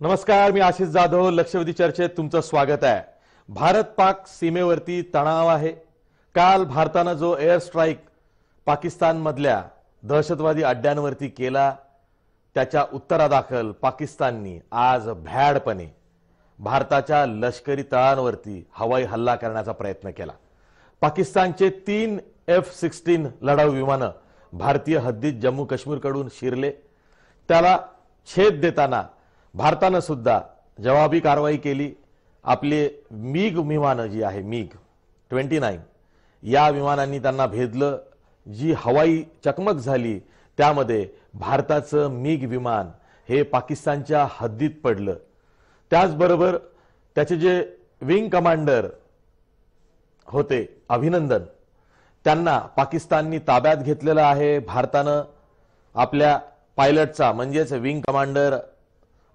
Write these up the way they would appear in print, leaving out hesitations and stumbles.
नमस्कार, मी आशिष जाधव. लक्षवेधी चर्चेत तुमचं स्वागत आहे. भारत पाक सीमेवरती तणाव आहे. काल भारतानं जो एअर स्ट्राईक पाकिस्तानमधल्या दहशतवादी अड्ड्यांवरती केला, त्याच्या उत्तरादाखल पाकिस्ताननी आज भ्याडपणे भारताच्या लष्करी तळांवरती हवाई हल्ला करण्याचा प्रयत्न केला. पाकिस्तानचे 3 F-16 लढाऊ विमानं भारतीय हद्दीत जम्मू काश्मीरकडून शिरले. त्याला छेद देताना भारतानं सुद्धा जवाबी कारवाई केली. आपले मिग विमानं जी आहे, मिग 29 या विमानांनी त्यांना भेदलं. जी हवाई चकमक झाली त्यामध्ये भारताचं मिग विमान हे पाकिस्तानच्या हद्दीत पडलं. त्याचबरोबर त्याचे जे विंग कमांडर होते अभिनंदन, त्यांना पाकिस्ताननी ताब्यात घेतलेलं आहे. भारतानं आपल्या पायलटचा म्हणजेच विंग कमांडर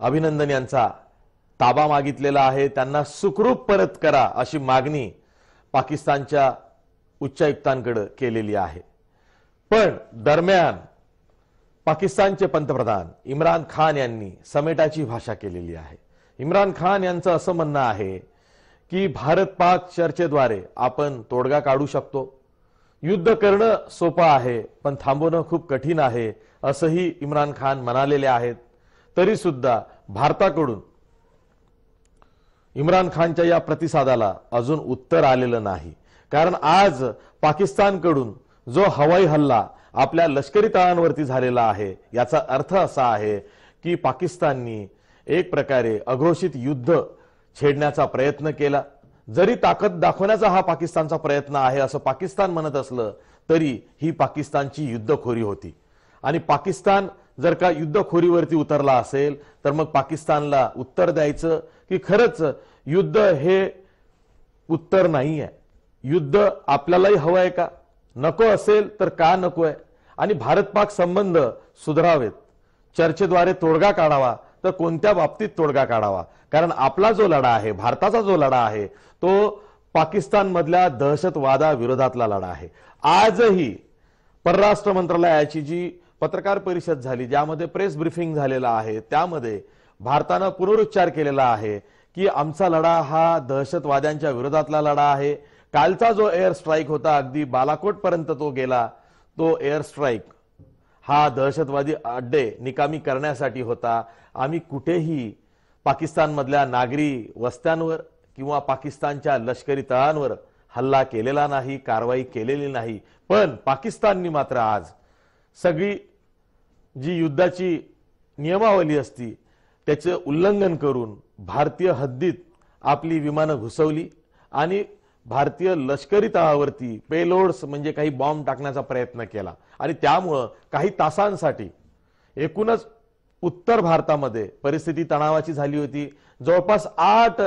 अभिनंदन यांचा ताबा मागितलेला आहे. त्यांना सुखरूप परत करा अशी मागणी पाकिस्तानच्या उच्चायुक्तांकडे केलेली आहे. पण दरम्यान पाकिस्तानचे पंतप्रधान इम्रान खान यांनी समेटाची भाषा केलेली आहे. इम्रान खान यांचं असं म्हणणं आहे की भारत पाक चर्चेद्वारे आपण तोडगा काढू शकतो. युद्ध करणं सोपं आहे पण थांबवणं खूप कठीण आहे असंही इम्रान खान म्हणालेले आहेत. तरी सुद्धा भारताकडून इम्रान खानच्या या प्रतिसादाला अजून उत्तर आलेलं नाही. कारण आज पाकिस्तानकडून जो हवाई हल्ला आपल्या लष्करी तळांवरती झालेला आहे, याचा अर्थ असा आहे की पाकिस्ताननी एक प्रकारे अघोषित युद्ध छेडण्याचा प्रयत्न केला. जरी ताकद दाखवण्याचा हा पाकिस्तानचा प्रयत्न आहे असं पाकिस्तान म्हणत असलं तरी ही पाकिस्तानची युद्धखोरी होती. आणि पाकिस्तान जर का युद्धखोरीवरती उतरला असेल तर मग पाकिस्तानला उत्तर द्यायचं की खरंच युद्ध हे उत्तर नाही आहे. युद्ध आपल्यालाही हवं आहे का, नको असेल तर का नको आहे, आणि भारत पाक संबंध सुधारावेत, चर्चेद्वारे तोडगा काढावा तर कोणत्या बाबतीत तोडगा काढावा. कारण आपला जो लढा आहे, भारताचा जो लढा आहे, तो पाकिस्तान मधल्या दहशतवादाविरोधातला लढा आहे. आजही परराष्ट्र मंत्रालयाची जी पत्रकार परिषद झाली, ज्यामध्ये प्रेस ब्रीफिंग झालेला आहे, त्यामध्ये भारतानं पुनरुच्चार केलेला आहे की आमचा लढा हा दहशतवाद्यांच्या विरोधातला लढा आहे. कालचा जो एअर स्ट्राईक होता, अगदी बालाकोट पर्यंत तो गेला, तो एअर स्ट्राईक हा दहशतवादी अड्डे निकामी करण्यासाठी होता. आम्ही कुठेही पाकिस्तानमधल्या नागरी वस्त्यांवर किंवा पाकिस्तानच्या लष्करी तळांवर हल्ला केलेला नाही, कारवाई केलेली नाही. पण पाकिस्ताननी मात्र आज सगळी जी युद्धाची नियमावली असती त्याचे उल्लंघन करून भारतीय हद्दीत आपली विमानं घुसवली आणि भारतीय लष्करी तळावरती पेलोड्स म्हणजे काही बॉम्ब टाकण्याचा प्रयत्न केला. आणि त्यामुळे काही तासांसाठी एकूणच उत्तर भारतामध्ये परिस्थिती तणावाची झाली होती. जवळपास 8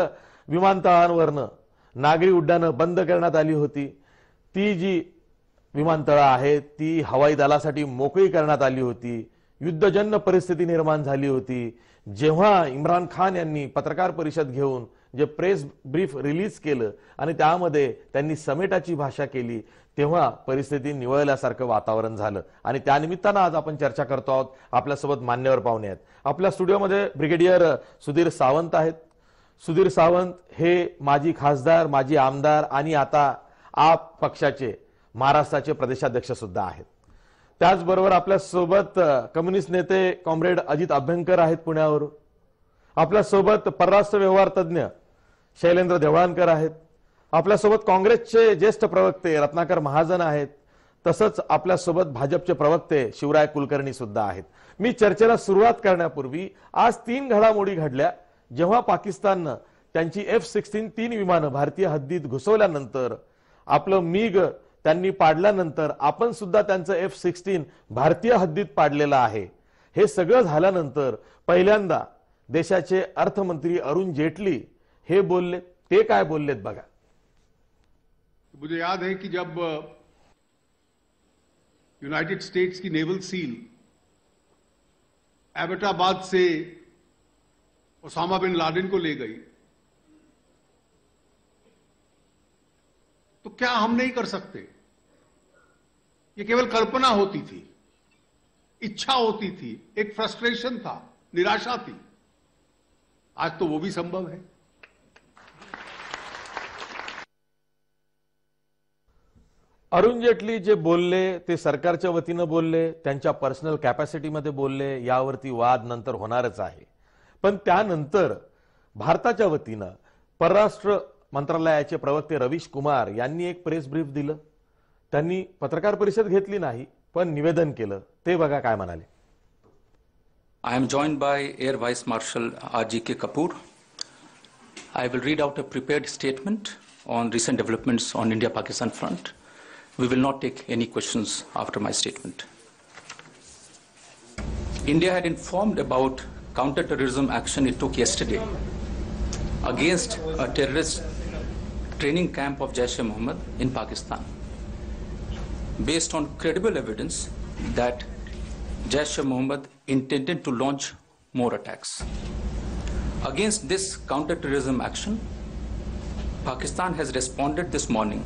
विमानतळांवरनं नागरी उड्डाणं बंद करण्यात आली होती. ती जी विमानतळं आहेत ती हवाई दलासाठी मोकळी करण्यात आली होती. युद्धजन्य परिस्थिती निर्माण झाली होती. जेव्हा इम्रान खान यांनी पत्रकार परिषद घेऊन जे प्रेस ब्रीफ रिलीज केलं आणि त्यामध्ये त्यांनी समेटाची भाषा केली, तेव्हा परिस्थिती निवळल्यासारखं वातावरण झालं. आणि त्यानिमित्तानं आज आपण चर्चा करतो आहोत. आपल्यासोबत मान्यवर पाहुणे आहेत. आपल्या स्टुडिओमध्ये ब्रिगेडियर सुधीर सावंत आहेत. सुधीर सावंत हे माजी खासदार, माजी आमदार आणि आता आप पक्षाचे महाराष्ट्राचे प्रदेशाध्यक्ष सुद्धा आहेत. त्याचबरोबर आपल्यासोबत कम्युनिस्ट नेते कॉम्रेड अजित अभ्यंकर आहेत पुण्यावरून. आपल्यासोबत परराष्ट्र व्यवहार तज्ञ शैलेंद्र देवळानकर आहेत. आपल्यासोबत काँग्रेसचे ज्येष्ठ प्रवक्ते रत्नाकर महाजन आहेत. तसंच आपल्यासोबत भाजपचे प्रवक्ते शिवराय कुलकर्णी सुद्धा आहेत. मी चर्चेला सुरुवात करण्यापूर्वी आज 3 घडामोडी घडल्या. जेव्हा पाकिस्ताननं त्यांची F-16 3 विमानं भारतीय हद्दीत घुसवल्यानंतर, आपलं मिग त्यांनी पाडल्यानंतर आपण सुद्धा त्यांचं F-16 भारतीय हद्दीत पाडलेलं आहे. हे सगळं झाल्यानंतर पहिल्यांदा देशाचे अर्थमंत्री अरुण जेटली हे बोलले. ते काय बोललेत बघा. मुझे याद है कि जब यूनाइटेड स्टेट्स की नेवल सील एबटाबाद से ओसामा बिन लादेन को ले गई, तो क्या हम नहीं कर सकते? ये केवल कल्पना होती थी, इच्छा होती थी, एक फ्रस्ट्रेशन था, निराशा थी। आज तो वो भी संभव है। अरुण जेटली जे बोलले ते सरकारच्या वतीनं बोलले, त्यांच्या पर्सनल कॅपॅसिटीमध्ये बोलले, यावरती वाद नंतर होणारच आहे। पण त्यानंतर भारताच्या वतीनं परराष्ट्र मंत्रालयाचे प्रवक्ते रवीश कुमार यांनी एक प्रेस ब्रीफ दिलं। त्यांनी पत्रकार परिषद घेतली नाही, पण निवेदन केलं। ते बघा काय म्हणाले। I am joined by Air Vice Marshal R.G.K. Kapoor. I will read out a prepared statement on recent developments on India-Pakistan front. We will not take any questions after my statement. India had informed about counter-terrorism action it took yesterday against a terrorist training camp of Jaish-e-Mohammed in Pakistan. Based on credible evidence that Jaish-e-Mohammed intended to launch more attacks. Against this counter-terrorism action, Pakistan has responded this morning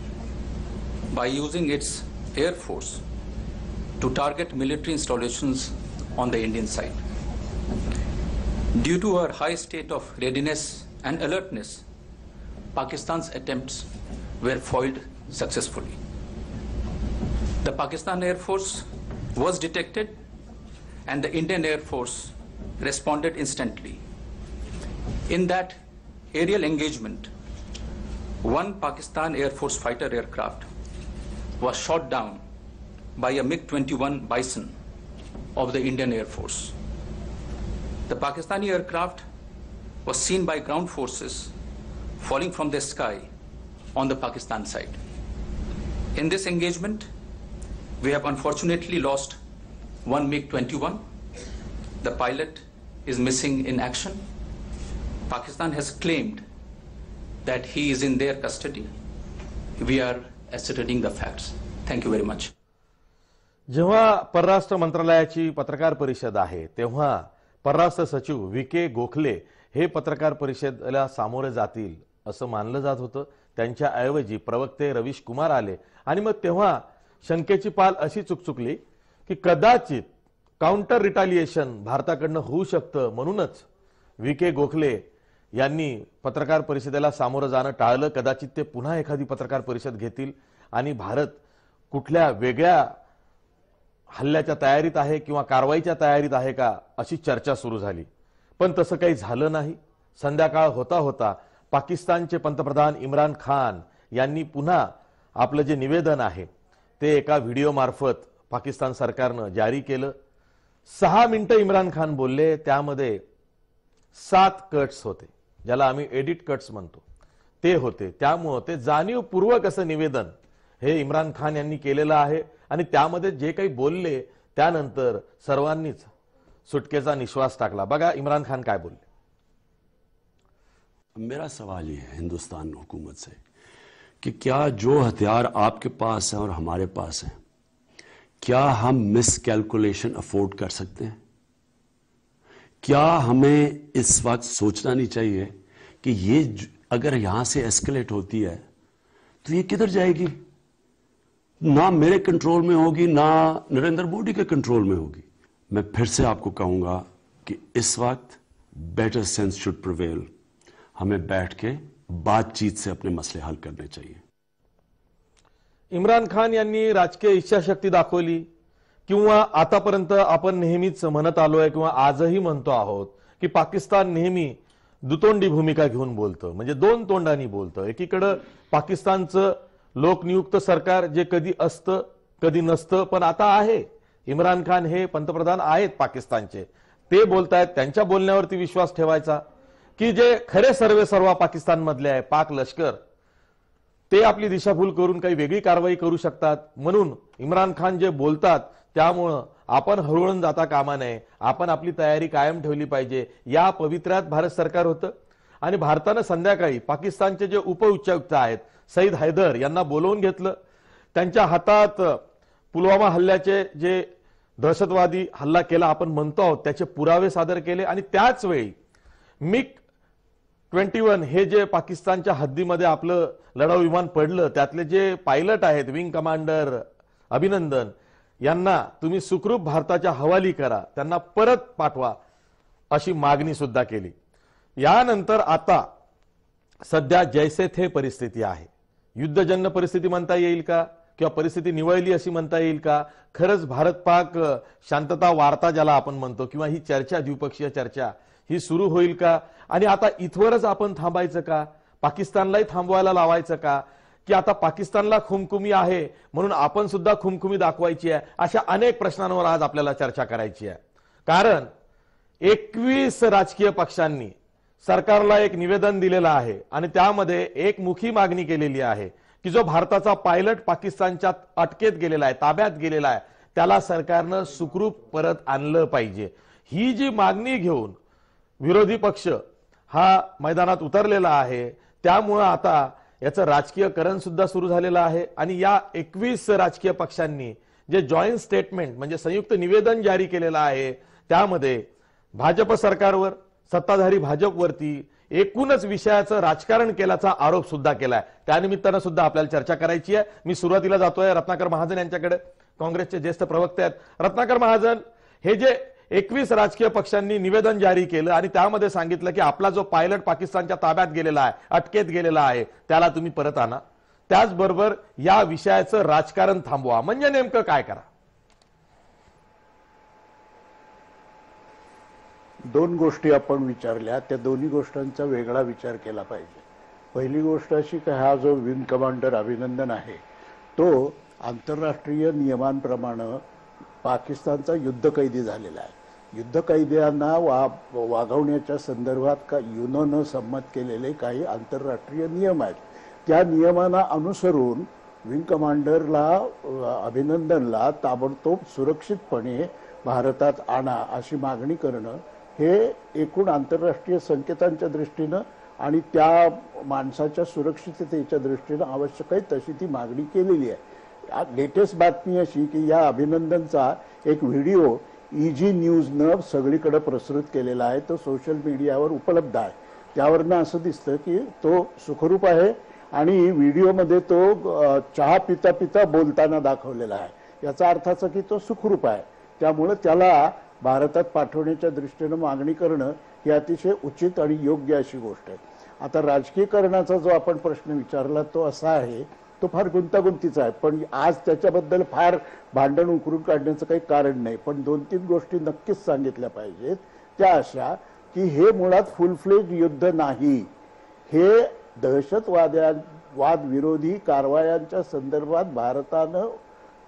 by using its Air Force to target military installations on the Indian side. Due to our high state of readiness and alertness, Pakistan's attempts were foiled successfully. The Pakistan Air Force was detected and the Indian Air Force responded instantly. In that aerial engagement, one Pakistan Air Force fighter aircraft was shot down by a MiG-21 Bison of the Indian Air Force. The Pakistani aircraft was seen by ground forces falling from the sky on the Pakistan side. In this engagement, we have unfortunately lost one MiG-21. The pilot is missing in action. Pakistan has claimed that he is in their custody. We are ascertaining the facts. Thank you very much. जेव्हा परराष्ट्र मंत्रालयाची पत्रकार परिषद आहे तेव्हा परराष्ट्र सचिव VK. Gokhale हे पत्रकार परिषदेला सामोरे जातील असं मानलं जात होतं। त्यांच्या ऐवजी प्रवक्ते रवीश कुमार आले आणि मग तेव्हा शंकेची पाल अशी चुकचुकली की कदाचित काउंटर रिटालिएशन भारताकडनं होऊ शकतं, म्हणूनच व्ही.के. गोखले यांनी पत्रकार परिषदेला सामोरं जाणं टाळलं। कदाचित ते पुन्हा एखादी पत्रकार परिषद घेतील आणि भारत कुठल्या वेगळ्या हल्ल्याच्या तयारीत आहे किंवा कारवाईच्या तयारीत आहे का अशी चर्चा सुरू झाली, पण तसं काही झालं नाही। संध्याकाळ होता होता पाकिस्तानचे पंतप्रधान इम्रान खान यांनी पुन्हा आपलं जे निवेदन आहे ते एका व्हिडिओ मार्फत पाकिस्तान सरकारनं जारी केलं। 6 मिनिटं इम्रान खान बोलले, त्यामध्ये 7 कट्स होते, ज्याला आम्ही एडिट कट्स म्हणतो ते होते। त्यामुळे ते जाणीवपूर्वक असं निवेदन हे इम्रान खान यांनी केलेलं आहे आणि त्यामध्ये जे काही बोलले त्यानंतर सर्वांनीच सुटकेचा निश्वास टाकला। बघा इम्रान खान काय बोलले। मेरा सवाल ये है हिंदुस्तान हुकूमत से कि क्या जो हथियार आपके पास है और हमारे पास है, क्या हम मिस कैलकुलेशन अफोर्ड कर सकते हैं? क्या हमें इस वक्त सोचना नहीं चाहिए कि ये अगर यहां से एस्केलेट होती है तो ये किधर जाएगी? ना मेरे कंट्रोल में होगी, ना नरेंद्र मोदी के कंट्रोल में होगी। मैं फिर से आपको कहूंगा कि इस वक्त बेटर सेंस शुड प्रिवेल। हमें बैठ के बातचीत से अपने मसले हल करने चाहिए। इम्रान खान यांनी राजकीय इच्छाशक्ती दाखवली किंवा आतापर्यंत आपण नेहमीच म्हणत आलोय किंवा आजही म्हणतो आहोत की पाकिस्तान नेहमी दुतोंडी भूमिका घेऊन बोलतं, म्हणजे दोन तोंडांनी बोलतं। एकीकडे पाकिस्तानचं लोकनियुक्त सरकार जे कधी असतं कधी नसतं, पण आता आहे। इम्रान खान हे पंतप्रधान आहेत पाकिस्तानचे, ते बोलतायत, त्यांच्या बोलण्यावरती विश्वास ठेवायचा की जे खरे सर्वेसर्वा पाकिस्तानमधले आहे पाक लष्कर ते आपली दिशाभूल करून काही वेगळी कारवाई करू शकतात। म्हणून इम्रान खान जे बोलतात त्यामुळे आपण हरवून जाता कामा नये, आपण आपली तयारी कायम ठेवली पाहिजे, या पवित्र्यात भारत सरकार होतं। आणि भारताने संध्याकाळी पाकिस्तानचे जे उपउच्चायुक्त आहेत सईद हैदर यांना बोलवून घेतलं। त्यांच्या हातात पुलवामा हल्ल्याचे जे दहशतवादी हल्ला केला आपण म्हणतो आहोत त्याचे पुरावे सादर केले आणि त्याच वेळी MiG-21 हे जे पाकिस्तानच्या हद्दीमध्ये आपलं लढाऊ विमान पडलं त्यातले जे पायलट आहेत विंग कमांडर अभिनंदन यांना तुम्ही सुखरूप भारताच्या हवाली करा, त्यांना परत पाठवा अशी मागणी सुद्धा केली। यानंतर आता सध्या जैसे थे परिस्थिती आहे. युद्धजन्य परिस्थिती म्हणता येईल का, किंवा परिस्थिती निवळली अशी म्हणता येईल का? खरंच भारत पाक शांतता वार्ता ज्याला आपण म्हणतो, किंवा ही चर्चा, द्विपक्षीय चर्चा ही सुरू होईल का? आणि आता इथवरच आपण थांबायचं का? पाकिस्तानलाही थांबवायला लावायचं का? की आता पाकिस्तानला खुमखुमी आहे म्हणून आपण सुद्धा खुमखुमी दाखवायची आहे? अशा अनेक प्रश्नांवर आज आपल्याला चर्चा करायची आहे. कारण 21 राजकीय पक्षांनी सरकारला एक निवेदन दिलेलं आहे आणि त्यामध्ये एक मुखी मागणी केलेली आहे की जो भारताचा पायलट पाकिस्तानच्या अटकेत गेलेला आहे, ताब्यात गेलेला आहे, त्याला सरकारनं सुखरूप परत आणलं पाहिजे. ही जी मागणी घेऊन विरोधी पक्ष हा मैदानात उतरलेला आहे. त्यामुळे आता याचं राजकीयकरण सुद्धा सुरू झालेलं आहे. आणि या 21 राजकीय पक्षांनी जे जॉईंट स्टेटमेंट म्हणजे संयुक्त निवेदन जारी केलेलं आहे, त्यामध्ये भाजप सरकारवर, सत्ताधारी भाजपवरती एकूणच विषयाचं राजकारण केल्याचा आरोप सुद्धा केलाय. त्यानिमित्तानं सुद्धा आपल्याला चर्चा करायची आहे. मी सुरुवातीला जातोय रत्नाकर महाजन यांच्याकडे, काँग्रेसचे ज्येष्ठ प्रवक्ते आहेत. रत्नाकर महाजन, हे जे 21 राजकीय पक्षांनी निवेदन जारी केलं आणि त्यामध्ये सांगितलं की आपला जो पायलट पाकिस्तानच्या ताब्यात गेलेला आहे, अटकेत गेलेला आहे, त्याला तुम्ही परत आणा, त्याचबरोबर या विषयाचं राजकारण थांबवा, म्हणजे नेमकं काय करा? दोन गोष्टी आपण विचारल्या, त्या दोन्ही गोष्टींचा वेगळा विचार केला पाहिजे. पहिली गोष्ट अशी की हा जो विंग कमांडर अभिनंदन आहे तो आंतरराष्ट्रीय नियमांप्रमाणे पाकिस्तानचा युद्धकैदी झालेला आहे. युद्धकैद्यांना वागवण्याच्या संदर्भात का युनोनं संमत केलेले काही आंतरराष्ट्रीय नियम आहेत. त्या नियमांना अनुसरून विंग कमांडरला अभिनंदनला ताबडतोब सुरक्षितपणे भारतात आणा अशी मागणी करणं हे एकूण आंतरराष्ट्रीय संकेतांच्या दृष्टीनं आणि त्या माणसाच्या सुरक्षिततेच्या दृष्टीनं आवश्यक आहे तशी ती मागणी केलेली आहे. लेटेस्ट बातमी अशी की या अभिनंदनचा एक व्हिडिओ EG न्यूजनं सगळीकडे प्रसृत केलेला आहे. तो सोशल मीडियावर उपलब्ध आहे. त्यावरनं असं दिसतं की तो सुखरूप आहे आणि व्हिडिओमध्ये तो चहा पिता पिता बोलताना दाखवलेला आहे. याचा अर्थ असा की तो सुखरूप आहे. त्यामुळे त्याला भारतात पाठवण्याच्या दृष्टीनं मागणी करणं ही अतिशय उचित आणि योग्य अशी गोष्ट आहे. आता राजकीयकरणाचा जो आपण प्रश्न विचारला तो असा आहे, तो फार गुंतागुंतीचा आहे, पण आज त्याच्याबद्दल फार भांडण उकरून काढण्याचं काही कारण नाही. पण 2-3 गोष्टी नक्कीच सांगितल्या पाहिजेत. त्या अशा की हे मुळात फुल फ्लेज युद्ध नाही, हे दहशतवाद विरोधी कारवायांच्या संदर्भात भारतानं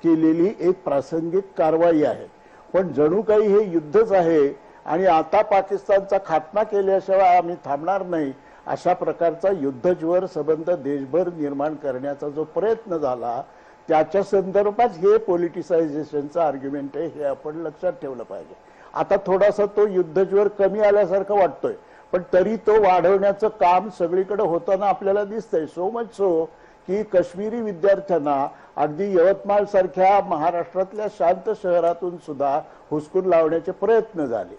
केलेली एक प्रासंगिक कारवाई आहे. पण जणू काही हे युद्धच आहे आणि आता पाकिस्तानचा खात्मा केल्याशिवाय आम्ही थांबणार नाही अशा प्रकारचा युद्धज्वर संबंध देशभर निर्माण करण्याचा जो प्रयत्न झाला त्याच्या संदर्भात हे पॉलिटिसायझेशनचं आर्ग्युमेंट आहे, हे आपण लक्षात ठेवलं पाहिजे. आता थोडासा तो युद्धज्वर कमी आल्यासारखं वाटतोय, पण तरी तो वाढवण्याचं काम सगळीकडे होताना आपल्याला दिसतंय. सो मच सो की काश्मीरी विद्यार्थ्यांना अगदी यवतमाळ सारख्या महाराष्ट्रातल्या शांत शहरातून सुद्धा हुसकून लावण्याचे प्रयत्न झाले,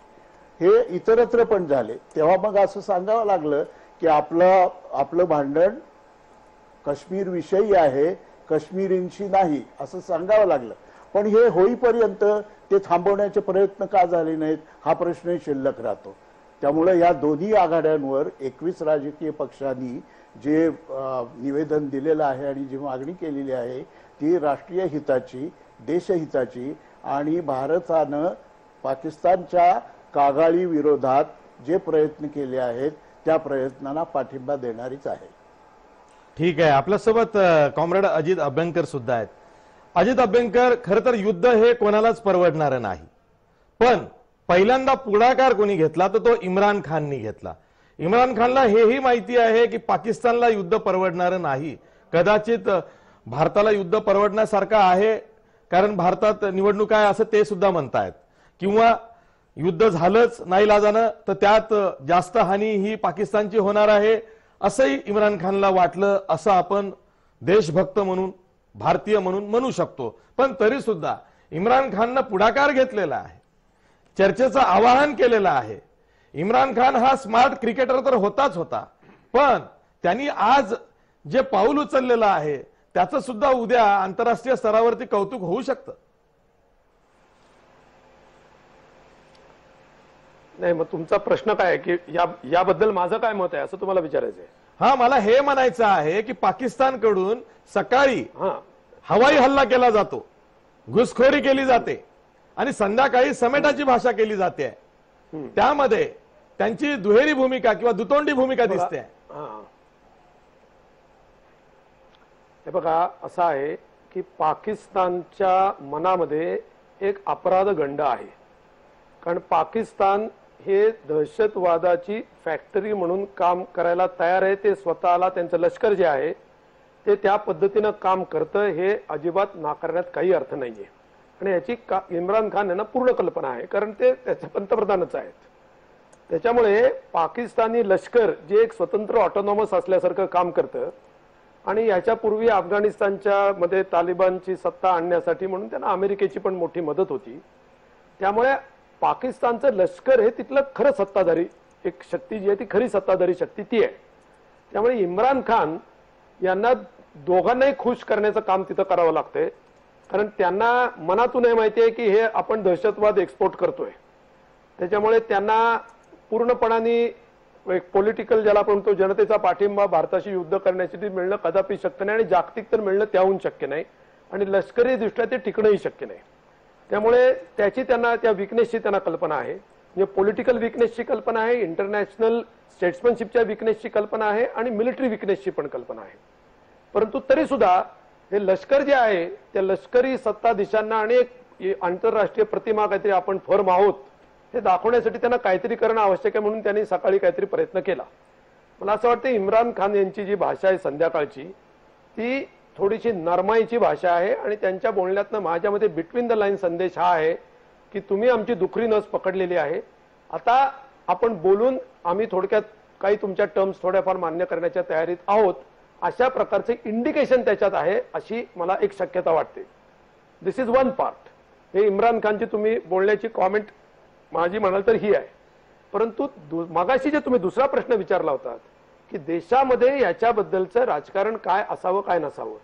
हे इतरत्र पण झाले. तेव्हा मग असं सांगावं लागलं की आपलं भांडण काश्मीर विषयी आहे, काश्मीरींशी नाही असं सांगावं लागलं. पण हे होईपर्यंत ते थांबवण्याचे प्रयत्न का झाले नाहीत हा प्रश्नही शिल्लक राहतो. त्यामुळे या दोन्ही आघाड्यांवर 21 राजकीय पक्षांनी जे निवेदन दिलेलं आहे आणि जी मागणी केलेली आहे ती राष्ट्रीय हिताची, देशहिताची आणि भारतानं पाकिस्तानच्या कागाळी विरोधात जे प्रयत्न केले आहेत त्या प्रयत्नांना पाठिंबा देणारीच आहे. ठीक आहे, आपल्यासोबत कॉम्रेड अजित अभ्यंकर सुद्धा आहेत. अजित अभ्यंकर, खरं तर युद्ध हे कोणालाच परवडणारं नाही, पण पहिल्यांदा पुढाकार कोणी घेतला तर तो इम्रान खाननी घेतला. इम्रान खानला हेही माहिती आहे की पाकिस्तानला युद्ध परवडणारं नाही. कदाचित भारताला युद्ध परवडण्यासारखं आहे कारण भारतात निवडणूक आहे असं ते सुद्धा म्हणतायत, किंवा युद्ध झालंच नाईलाजानं तर त्यात जास्त हानी ही पाकिस्तानची होणार आहे असंही इम्रान खानला वाटलं, असं आपण देशभक्त म्हणून, भारतीय म्हणून म्हणू शकतो. पण तरी सुद्धा इम्रान खाननं पुढाकार घेतलेला आहे, चर्चेचं आवाहन केलेलं आहे. इम्रान खान हा स्मार्ट क्रिकेटर तर होताच होता, पण त्यांनी आज जे पाऊल उचललेलं आहे त्याचं सुद्धा उद्या आंतरराष्ट्रीय स्तरावरती कौतुक होऊ शकतं. नाही, मग तुमचा प्रश्न काय आहे की याबद्दल माझं काय मत आहे असं तुम्हाला विचारायचं आहे? हा, मला हे म्हणायचं आहे की पाकिस्तानकडून सकाळी हा, हवाई हल्ला केला जातो, घुसखोरी केली जाते आणि संध्याकाळी समेटाची भाषा केली जाते. त्यामध्ये त्यांची दुहेरी भूमिका किंवा दुतोंडी भूमिका दिसते. हा. हे बघा, असं आहे की पाकिस्तानच्या मनामध्ये एक अपराध गंड आहे. कारण पाकिस्तान हे दहशतवादाची फॅक्टरी म्हणून काम करायला तयार आहे. ते स्वतःला, त्यांचं लष्कर जे आहे ते त्या पद्धतीनं काम करतं, हे अजिबात नाकारण्यात काही अर्थ नाहीये. आणि याची इम्रान खान यांना पूर्ण कल्पना आहे, कारण ते त्याचे पंतप्रधानच आहेत. त्याच्यामुळे पाकिस्तानी लष्कर जे एक स्वतंत्र ऑटोनॉमस असल्यासारखं काम करतं आणि याच्यापूर्वी अफगाणिस्तानच्या मध्ये तालिबानची सत्ता आणण्यासाठी म्हणून त्यांना अमेरिकेची पण मोठी मदत होती. त्यामुळे पाकिस्तानचं लष्कर हे तिथलं खरं सत्ताधारी एक शक्ती जी आहे ती खरी सत्ताधारी शक्ती ती आहे. त्यामुळे इम्रान खान यांना दोघांनाही खुश करण्याचं काम तिथं करावं लागतंय. कारण त्यांना मनातून हे माहिती आहे की हे आपण दहशतवाद एक्सपोर्ट करतोय. त्याच्यामुळे त्यांना पूर्णपणाने एक पॉलिटिकल ज्याला आपण म्हणतो जनतेचा पाठिंबा भारताशी युद्ध करण्यासाठी मिळणं कदापि शक्य नाही आणि जागतिक तर मिळणं त्याहून शक्य नाही आणि लष्करी दृष्ट्या ते टिकणंही शक्य नाही. त्यामुळे त्याची त्यांना त्या विकनेसची त्यांना कल्पना आहे. म्हणजे पॉलिटिकल विकनेसची कल्पना आहे, इंटरनॅशनल स्टेट्समनशिपच्या विकनेसची कल्पना आहे आणि मिलिटरी विकनेसची पण कल्पना आहे. परंतु तरी सुद्धा हे लष्कर जे आहे त्या लष्करी सत्ताधीशांना आणि एक आंतरराष्ट्रीय प्रतिमा काहीतरी आपण फर्म आहोत हे दाखवण्यासाठी त्यांना काहीतरी करणं आवश्यक आहे. म्हणून त्यांनी सकाळी काहीतरी प्रयत्न केला. मला असं वाटतं इम्रान खान यांची जी भाषा आहे संध्याकाळची ती थोडीशी नरमाईची भाषा आहे आणि त्यांच्या बोलण्यातनं माझ्यामध्ये बिटवीन द लाईन संदेश हा आहे की तुम्ही आमची दुखरी नस पकडलेली आहे, आता आपण बोलून आम्ही थोडक्यात काही तुमच्या टर्म्स थोड्याफार मान्य करण्याच्या तयारीत आहोत, अशा प्रकारचे इंडिकेशन त्याच्यात आहे अशी मला एक शक्यता वाटते. दिस इज वन पार्ट. हे इम्रान खानची तुम्ही बोलण्याची कॉमेंट माझी म्हणाल तर ही आहे. परंतु मगाशी जे तुम्ही दुसरा प्रश्न विचारला होता की देशामध्ये याच्याबद्दलचं राजकारण काय असावं काय नसावं,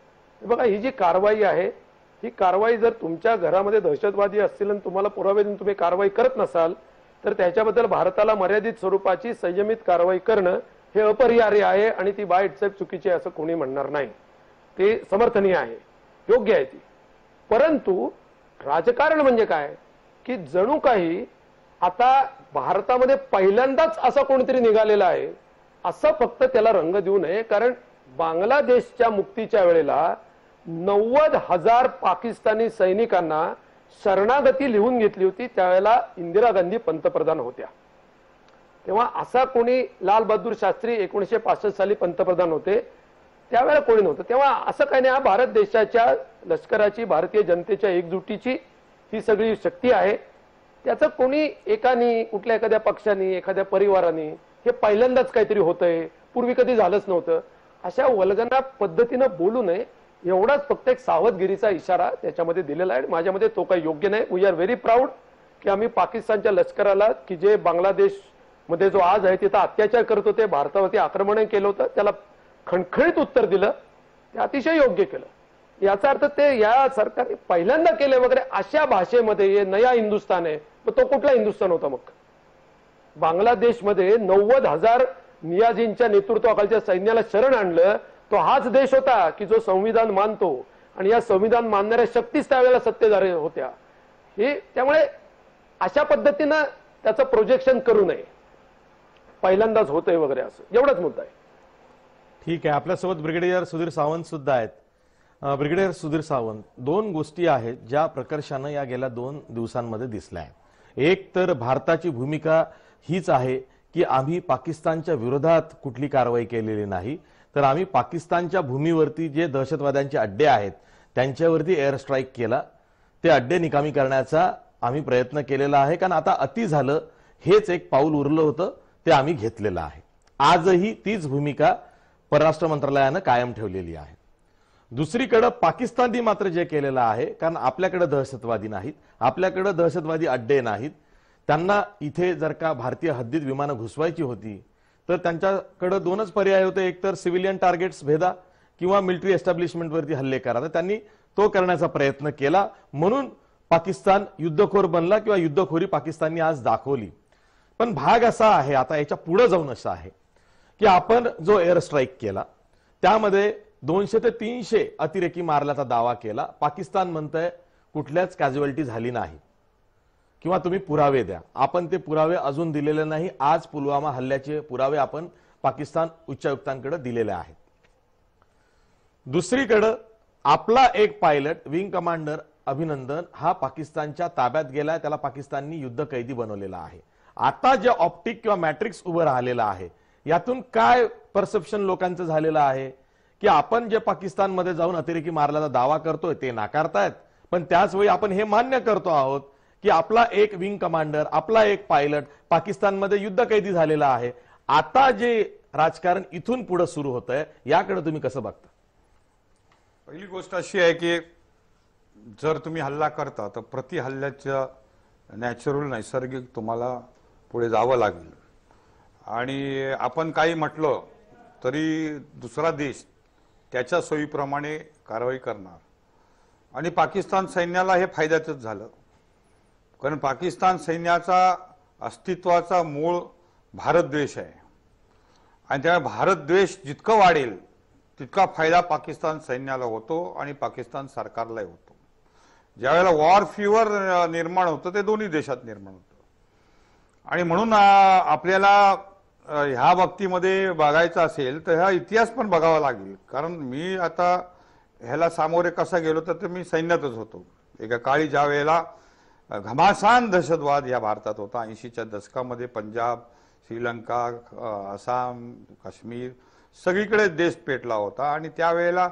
बघा ही जी कारवाई आहे ही कारवाई जर तुमच्या घरामध्ये दहशतवादी असतील आणि तुम्हाला पुरावे देऊन तुम्ही कारवाई करत नसाल तर त्याच्याबद्दल भारताला मर्यादित स्वरूपाची संयमित कारवाई करणं हे अपरिहार्य आहे आणि ती बाय इटसेल्फ चुकीची असं कोणी म्हणणार नाही. ते समर्थनीय आहे, योग्य आहे ती. परंतु राजकारण म्हणजे काय की जणू काही आता भारतामध्ये पहिल्यांदाच असं कोणीतरी निघालेलं आहे असं फक्त त्याला रंग देऊ नये. कारण बांगलादेशच्या मुक्तीच्या वेळेला 90,000 पाकिस्तानी सैनिकांना शरणागती लिहून घेतली होती. त्यावेळेला इंदिरा गांधी पंतप्रधान होत्या. तेव्हा असा कोणी, लाल बहादूर शास्त्री 1965 साली पंतप्रधान होते, त्यावेळेला कोणी नव्हतं. तेव्हा असं काही नाही, हा भारत देशाच्या लष्कराची, भारतीय जनतेच्या एकजुटीची ही सगळी शक्ती आहे. त्याचं कोणी एकानी, कुठल्या एखाद्या पक्षाने, एखाद्या परिवाराने हे पहिल्यांदाच काहीतरी होतंय, पूर्वी कधी झालंच नव्हतं, अशा वल्गना पद्धतीनं बोलू नये एवढाच फक्त एक सावधगिरीचा इशारा त्याच्यामध्ये दिलेला आहे. माझ्यामध्ये तो काही योग्य नाही. वी आर व्हेरी प्राऊड की आम्ही पाकिस्तानच्या लष्कराला, की जे बांगलादेश मध्ये जो आज आहे तिथं अत्याचार करत होते, भारतावरती आक्रमण केलं होतं, त्याला खणखणीत उत्तर दिलं, ते अतिशय योग्य केलं. याचा अर्थ ते या सरकारने पहिल्यांदा केले वगैरे अशा भाषेमध्ये हे नया हिंदुस्थान आहे. मग तो कुठला हिंदुस्थान होता? मग बांगलादेशमध्ये 90,000 नियाजींच्या नेतृत्वाखालच्या सैन्याला शरण आणलं, तो हाच देश होता की जो संविधान मानतो आणि या संविधान मानणाऱ्या शक्तीच त्यावेळेला सत्तेधारी होत्या. हे त्यामुळे अशा पद्धतीनं त्याचं प्रोजेक्शन करू नये, पहिल्यांदाच होतंय वगैरे असं, एवढाच मुद्दा आहे. ठीक आहे. आपल्यासोबत ब्रिगेडियर सुधीर सावंत सुद्धा आहेत. ब्रिगेडियर सुधीर सावंत, दोन गोष्टी आहेत ज्या प्रकर्षानं या गेल्या 2 दिवसांमध्ये दिसल्या आहेत. एक तर भारताची भूमिका हीच आहे की आम्ही पाकिस्तानच्या विरोधात कुठली कारवाई केलेली नाही, तर आम्ही पाकिस्तानच्या भूमीवरती जे दहशतवाद्यांचे अड्डे आहेत त्यांच्यावरती एअर स्ट्राईक केला, ते अड्डे निकामी करण्याचा आम्ही प्रयत्न केलेला आहे. कारण आता अति झालं, हेच एक पाऊल उरलं होतं, ते आम्ही घेतलेलं आहे. आजही तीच भूमिका परराष्ट्र मंत्रालयानं कायम ठेवलेली आहे. दुसरीकडे पाकिस्तानने मात्र जे केलेलं आहे, कारण आपल्याकडे दहशतवादी नाहीत, आपल्याकडे दहशतवादी अड्डे नाहीत, त्यांना इथे जर का भारतीय हद्दीत विमानं घुसवायची होती तर त्यांच्याकडे 2च पर्याय होते, एक तर सिव्हिलियन टार्गेट्स भेदा किंवा मिलिटरी एस्टॅब्लिशमेंटवरती हल्ले करा. तर त्यांनी तो करण्याचा प्रयत्न केला, म्हणून पाकिस्तान युद्धखोर बनला किंवा युद्धखोरी पाकिस्तानने आज दाखवली. पण भाग असा आहे, आता याच्या पुढे जाऊन असं आहे की आपण जो एअर स्ट्राईक केला त्यामध्ये 200 ते 300 अतिरेकी मारल्याचा दावा केला. पाकिस्तान म्हणतंय कुठल्याच कॅज्युअलिटी झाली नाही किंवा तुम्ही पुरावे द्या. आपण ते पुरावे अजून दिलेले नाही. आज पुलवामा हल्ल्याचे पुरावे आपण पाकिस्तान उच्चायुक्तांकडे दिलेले आहेत. दुसरीकडे आपला एक पायलट विंग कमांडर अभिनंदन हा पाकिस्तानच्या ताब्यात गेलाय. त्याला पाकिस्ताननी युद्ध कैदी बनवलेला आहे. आता जे ऑप्टिक किंवा मॅट्रिक्स उभं राहिलेलं आहे यातून काय परसेप्शन लोकांचं झालेलं आहे की आपण जे पाकिस्तानमध्ये जाऊन अतिरेकी मारल्याचा दावा करतोय ते नाकारतायत, पण त्याच वेळी आपण हे मान्य करतो आहोत की आपला एक विंग कमांडर, आपला एक पायलट पाकिस्तानमध्ये युद्ध कैदी झालेला आहे. आता जे राजकारण इथून पुढे सुरू होतंय याकडे तुम्ही कसं बघता? पहिली गोष्ट अशी आहे की जर तुम्ही हल्ला करता तर प्रति हल्ल्याच्या नॅचरल नैसर्गिक तुम्हाला पुढे जावं लागेल. आणि आपण काही म्हटलं तरी दुसरा देश त्याच्या सोयीप्रमाणे कारवाई करणार. आणि पाकिस्तान सैन्याला हे फायद्याचंच झालं, कारण पाकिस्तान सैन्याचा अस्तित्वाचा मूळ भारतद्वेष आहे. आणि त्या भारतद्वेष जितकं वाढेल तितका फायदा पाकिस्तान सैन्याला होतो आणि पाकिस्तान सरकारलाही होतो. ज्यावेळेला वॉर फिवर निर्माण होतं ते दोन्ही देशात निर्माण होतं. आणि म्हणून आपल्याला ह्या बाबतीमध्ये बघायचं असेल तर हा इतिहास पण बघावा लागेल. कारण मी आता ह्याला सामोरे कसा गेलो तर मी सैन्यातच होतो. एका काळी ज्या वेळेला घमासान दहशतवाद या भारतात होता, 80च्या दशकामध्ये पंजाब, श्रीलंका, आसाम, काश्मीर सगळीकडे देश पेटला होता. आणि त्यावेळेला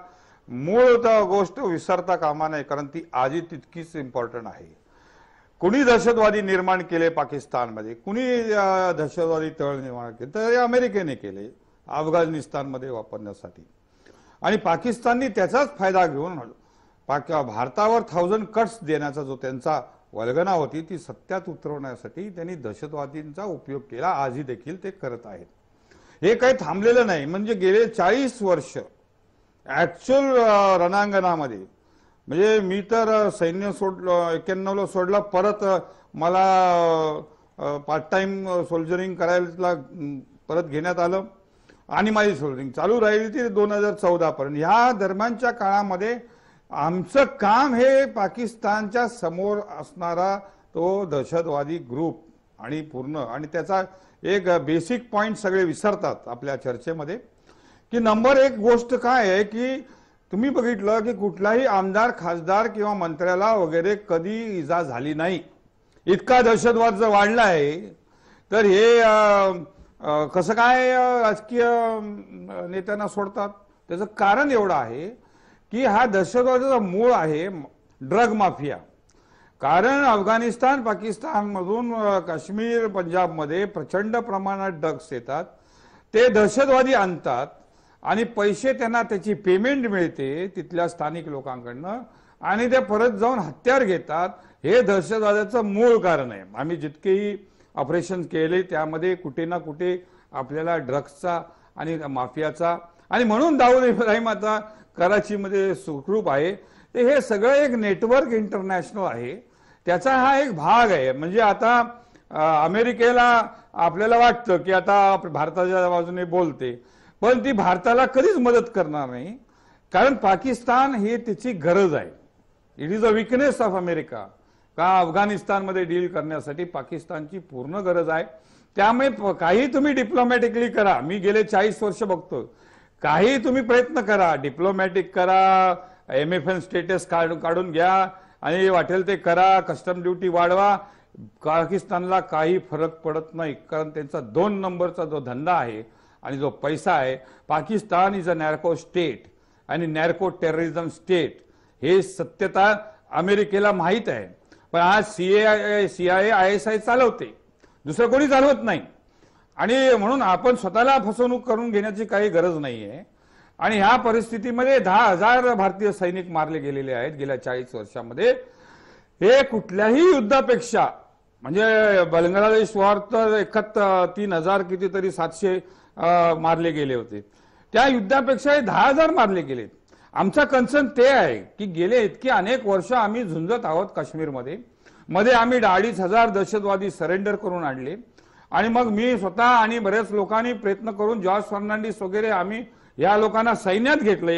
मूळ गोष्ट विसरता कामा नये, कारण ती आजही तितकीच इम्पॉर्टंट आहे. कुणी दहशतवादी निर्माण केले पाकिस्तानमध्ये, कुणी दहशतवादी तळ निर्माण केले तर अमेरिकेने केले अफगाणिस्तानमध्ये वापरण्यासाठी. आणि पाकिस्ताननी त्याचाच फायदा घेऊन भारतावर 1000 कट्स देण्याचा जो त्यांचा वल्गना होती ती सत्यात उतरवण्यासाठी त्यांनी दहशतवादींचा उपयोग केला. आजही देखील ते करत आहेत. हे काही थांबलेलं नाही. म्हणजे गेले 40 वर्ष ऍक्च्युअल रणांगणामध्ये, म्हणजे मी तर सैन्य सोडलं 91ला सोडलं, परत मला पार्ट टाइम सोल्जरिंग करायला परत घेण्यात आलं आणि माझी सोल्जरिंग चालू राहिली ती 2014 पर्यंत. ह्या दरम्यानच्या काळामध्ये आमचं काम हे पाकिस्तानच्या समोर असणारा तो दहशतवादी ग्रुप आणि पूर्ण, आणि त्याचा एक बेसिक पॉइंट सगळे विसरतात आपल्या चर्चेमध्ये की नंबर एक गोष्ट काय आहे की तुम्ही बघितलं की कुठलाही आमदार, खासदार किंवा मंत्र्याला वगैरे कधी इजा झाली नाही. इतका दहशतवाद जर वाढला आहे तर हे कसं काय राजकीय नेत्यांना सोडतात? त्याचं कारण एवढं आहे की हा दहशतवादाचा मूळ आहे ड्रग माफिया. कारण अफगाणिस्तान, पाकिस्तानमधून काश्मीर, पंजाबमध्ये प्रचंड प्रमाणात ड्रग्स येतात. ते दहशतवादी आणतात आणि पैसे त्यांना त्याची पेमेंट मिळते तिथल्या स्थानिक लोकांकडनं आणि ते परत जाऊन हत्यार घेतात. हे दहशतवादाचं मूळ कारण आहे. आम्ही जितकेही ऑपरेशन केले त्यामध्ये कुठे ना कुठे आपल्याला ड्रग्सचा आणि माफियाचा, आणि म्हणून दाऊद इब्राहिम आता कराचीमध्ये सुखरूप आहे. ते हे सगळं एक नेटवर्क इंटरनॅशनल आहे. त्याचा हा एक भाग आहे. म्हणजे आता अमेरिकेला आपल्याला वाटतं की आता भारताच्या बाजूने बोलते, पण ती भारताला कधीच मदत करणार नाही. कारण पाकिस्तान ही तिची गरज आहे. It is a weakness of America. का अफगाणिस्तानमध्ये डील करण्यासाठी पाकिस्तानची पूर्ण गरज आहे. त्यामुळे काही तुम्ही डिप्लोमॅटिकली करा. मी गेले 40 वर्ष बघतो. काही तुम्ही प्रयत्न करा, डिप्लोमॅटिक करा, MFN स्टेटस काढून घ्या आणि वाटेल ते करा, कस्टम ड्युटी वाढवा. पाकिस्तानला काही फरक पडत नाही. कारण त्यांचा 2 नंबरचा जो धंदा आहे आणि जो पैसा आहे. पाकिस्तान इज अ नॅर्को स्टेट आणि नॅर्को टेररिझम स्टेट. हे सत्यता अमेरिकेला माहीत आहे. पण आज CIA ISI चालवते, दुसरं कोणी चालवत नाही. आणि म्हणून आपण स्वतःला फसवणूक करून घेण्याची काही गरज नाहीये. आणि ह्या परिस्थितीमध्ये 10,000 भारतीय सैनिक मारले गेलेले आहेत गेल्या 40 वर्षामध्ये. हे कुठल्याही युद्धापेक्षा, म्हणजे बांगलादेश वॉर तर 3,000 कितीतरी 700 मारले गेले होते. त्या युद्धापेक्षा 10,000 मारले गेले. आमचा कन्सर्न ते आहे की गेले इतकी अनेक वर्ष आम्ही झुंजत आहोत काश्मीरमध्ये. मध्ये आम्ही 2,500 दहशतवादी सरेंडर करून आणले आणि मग मी स्वतः आणि बरेच लोकांनी प्रयत्न करून जॉर्ज फर्नांडिस वगैरे आम्ही या लोकांना सैन्यात घेतलं.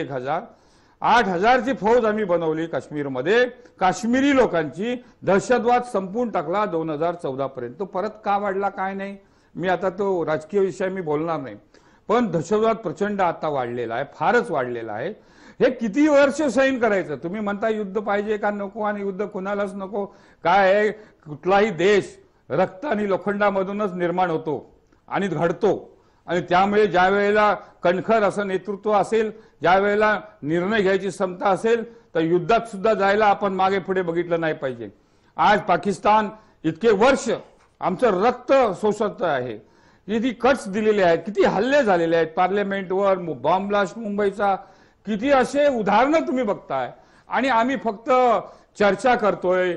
8,000ची फौज आम्ही बनवली काश्मीरमध्ये. काश्मीरी लोकांची दहशतवाद संपून टाकला 2014 पर्यंत. तो परत का वाढला काय नाही, मी आता तो राजकीय विषय मी बोलणार नाही, पण दहशतवाद प्रचंड आता वाढलेला आहे, फारच वाढलेला आहे. हे किती वर्ष सहन करायचं? तुम्ही म्हणता युद्ध पाहिजे का नको, आणि युद्ध कुणालाच नको. काय आहे, कुठलाही देश रक्त आणि लोखंडामधूनच निर्माण होतो आणि घडतो. आणि त्यामुळे ज्या वेळेला कणखर असं नेतृत्व असेल, ज्या वेळेला निर्णय घ्यायची क्षमता असेल, तर युद्धात सुद्धा जायला आपण मागे पुढे बघितलं नाही पाहिजे. आज पाकिस्तान इतके वर्ष आमचं रक्त शोषत आहे, किती कट्स दिलेले आहेत, किती हल्ले झालेले आहेत पार्लमेंटवर, बॉम्ब ब्लास्ट मुंबईचा, किती असे उदाहरणं तुम्ही बघताय. आणि आम्ही फक्त चर्चा करतोय,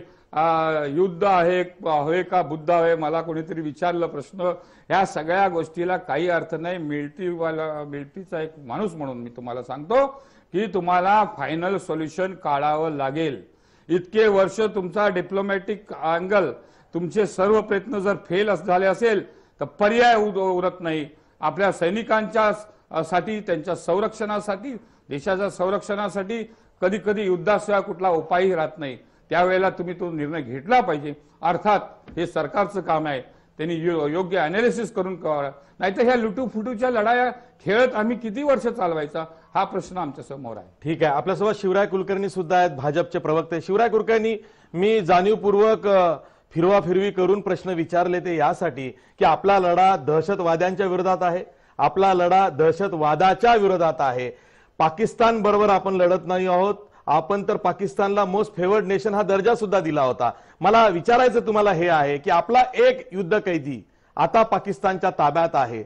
युद्ध आहे होय का बुद्ध आहे. मला कोणीतरी विचारलं प्रश्न, ह्या सगळ्या गोष्टीला काही अर्थ नाही. मिलिटरीचा एक माणूस म्हणून मी तुम्हाला सांगतो की तुम्हाला फायनल सोल्युशन काढावं लागेल. इतके वर्ष तुमचा डिप्लोमॅटिक अँगल, तुमचे सर्व प्रयत्न जर फेल झाले असेल तर पर्याय उरत नाही. आपल्या सैनिकांच्या साठी, त्यांच्या संरक्षणासाठी, देशाच्या संरक्षणासाठी कधी कधी युद्धाशिवाय कुठला उपायही राहत नाही. त्यावेळेला तुम्ही तो निर्णय घेतला पाहिजे. अर्थात हे सरकारचं काम आहे, त्यांनी योग्य अनालिसिस करून कळवा. नाहीतर ह्या लुटूफुटूच्या लढाया खेळत आम्ही किती वर्ष चालवायचा, हा प्रश्न आमच्या समोर आहे. ठीक आहे, आपल्यासोबत शिवराय कुलकर्णी सुद्धा आहेत, भाजपचे प्रवक्ते. शिवराय कुलकर्णी, मी जाणीवपूर्वक फिरवाफिरवी करून प्रश्न विचारले ते यासाठी की आपला लढा दहशतवाद्यांच्या विरोधात आहे, आपला लढा दहशतवादाच्या विरोधात आहे. पाकिस्तान बरोबर आपण लढत नाही आहोत. आपण तर पाकिस्तानला मोस्ट फेवर्ड नेशन हा दर्जा सुद्धा दिला होता. मला विचारायचं तुम्हाला हे आहे की आपला एक युद्ध कैदी आता पाकिस्तानच्या ताब्यात आहे,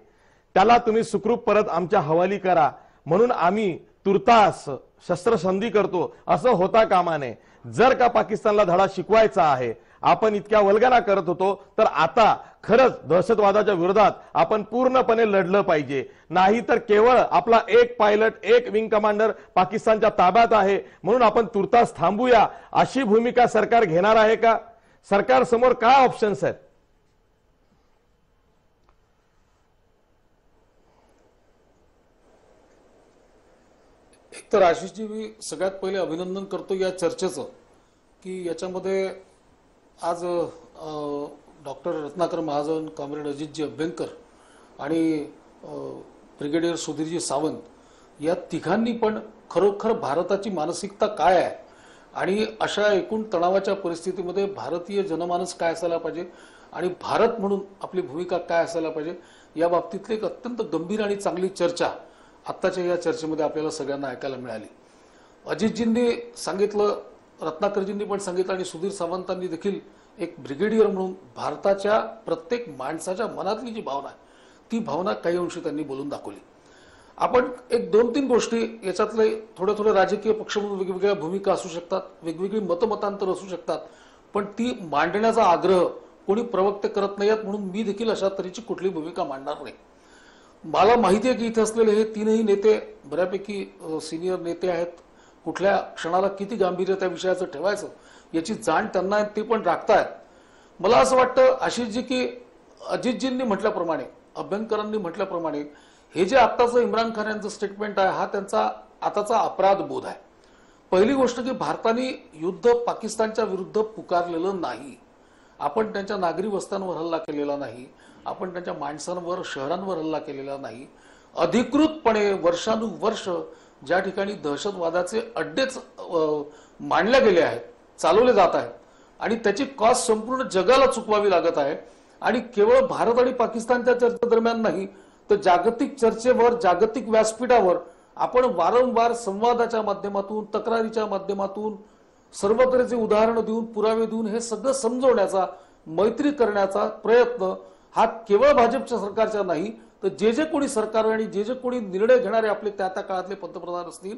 त्याला तुम्ही सुखरूप परत आमच्या हवाली करा म्हणून आम्ही तुर्तास शस्त्रसंधी करतो, असं होता कामा नये. जर का पाकिस्तानला धडा शिकवायचा आहे, आपण इतक्या वल्गना करत होतो, तर आता खरंच दहशतवादाच्या विरोधात आपण पूर्णपणे लढलं पाहिजे. नाही तर केवळ आपला एक पायलट, एक विंग कमांडर पाकिस्तानच्या ताब्यात आहे म्हणून आपण तुर्तास थांबूया, अशी भूमिका सरकार घेणार आहे का? सरकार समोर काय ऑप्शन्स आहेत? एक तर आशिषजी, मी सगळ्यात पहिले अभिनंदन करतो या चर्चेचं की याच्यामध्ये आज डॉक्टर रत्नाकर महाजन, कॉम्रेड अजितजी अभ्यंकर आणि ब्रिगेडियर सुधीरजी सावंत या तिघांनी पण खरोखर भारताची मानसिकता काय आहे आणि अशा एकूण तणावाच्या परिस्थितीमध्ये भारतीय जनमानस काय असायला पाहिजे आणि भारत म्हणून आपली भूमिका काय असायला पाहिजे या बाबतीतली एक अत्यंत गंभीर आणि चांगली चर्चा आत्ताच्या या चर्चेमध्ये आपल्याला सगळ्यांना ऐकायला मिळाली. अजितजींनी सांगितलं, रत्नाकरजींनी पण सांगितलं आणि सुधीर सावंतांनी देखील एक ब्रिगेडियर म्हणून भारताच्या प्रत्येक माणसाच्या मनातली जी भावना आहे ती भावना काही अंशी त्यांनी बोलून दाखवली. आपण एक 2-3 गोष्टी याच्यातले थोडे राजकीय पक्ष म्हणून वेगवेगळ्या भूमिका असू शकतात, वेगवेगळी मतमतांतर असू शकतात, पण ती मांडण्याचा आग्रह कोणी प्रवक्ते करत नाहीत म्हणून मी देखील अशा तऱ्हेची कुठली भूमिका मांडणार नाही. मला माहिती आहे की इथे असलेले हे तीनही नेते बऱ्यापैकी सिनियर नेते आहेत. कुठल्या क्षणाला किती गांभीर्य त्या विषयाचं ठेवायचं याची जाण त्यांना आहे, ते पण राखतायत. मला असं वाटतं आशिषजी की अजितजींनी म्हटल्याप्रमाणे, अभ्यंकरांनी म्हटल्याप्रमाणे हे जे आत्ताचं इम्रान खान यांचं स्टेटमेंट आहे हा त्यांचा आताचा अपराध बोध आहे. पहिली गोष्ट की भारताने युद्ध पाकिस्तानच्या विरुद्ध पुकारलेलं नाही. आपण त्यांच्या नागरी वस्त्यांवर हल्ला केलेला नाही, आपण त्यांच्या माणसांवर, शहरांवर हल्ला केलेला नाही. अधिकृतपणे वर्षानुवर्ष ज्या ठिकाणी दहशतवादाचे अड्डेच मांडले गेले आहेत, चालवले जात आहेत आणि त्याची कॉस्ट संपूर्ण जगाला चुकवावी लागत आहे. आणि केवळ भारत आणि पाकिस्तानच्या चर्चेदरम्यान नाही तर जागतिक चर्चेवर, जागतिक व्यासपीठावर आपण वारंवार संवादाच्या माध्यमातून, तक्रारीच्या माध्यमातून, सर्वकडेचे उदाहरणं देऊन, पुरावे देऊन हे सगळं समजवण्याचा, मैत्री करण्याचा प्रयत्न हा केवळ भाजपच्या सरकारचा नाही तर जे कोणी सरकार आणि जे कोणी निर्णय घेणारे आपले त्या काळातले पंतप्रधान असतील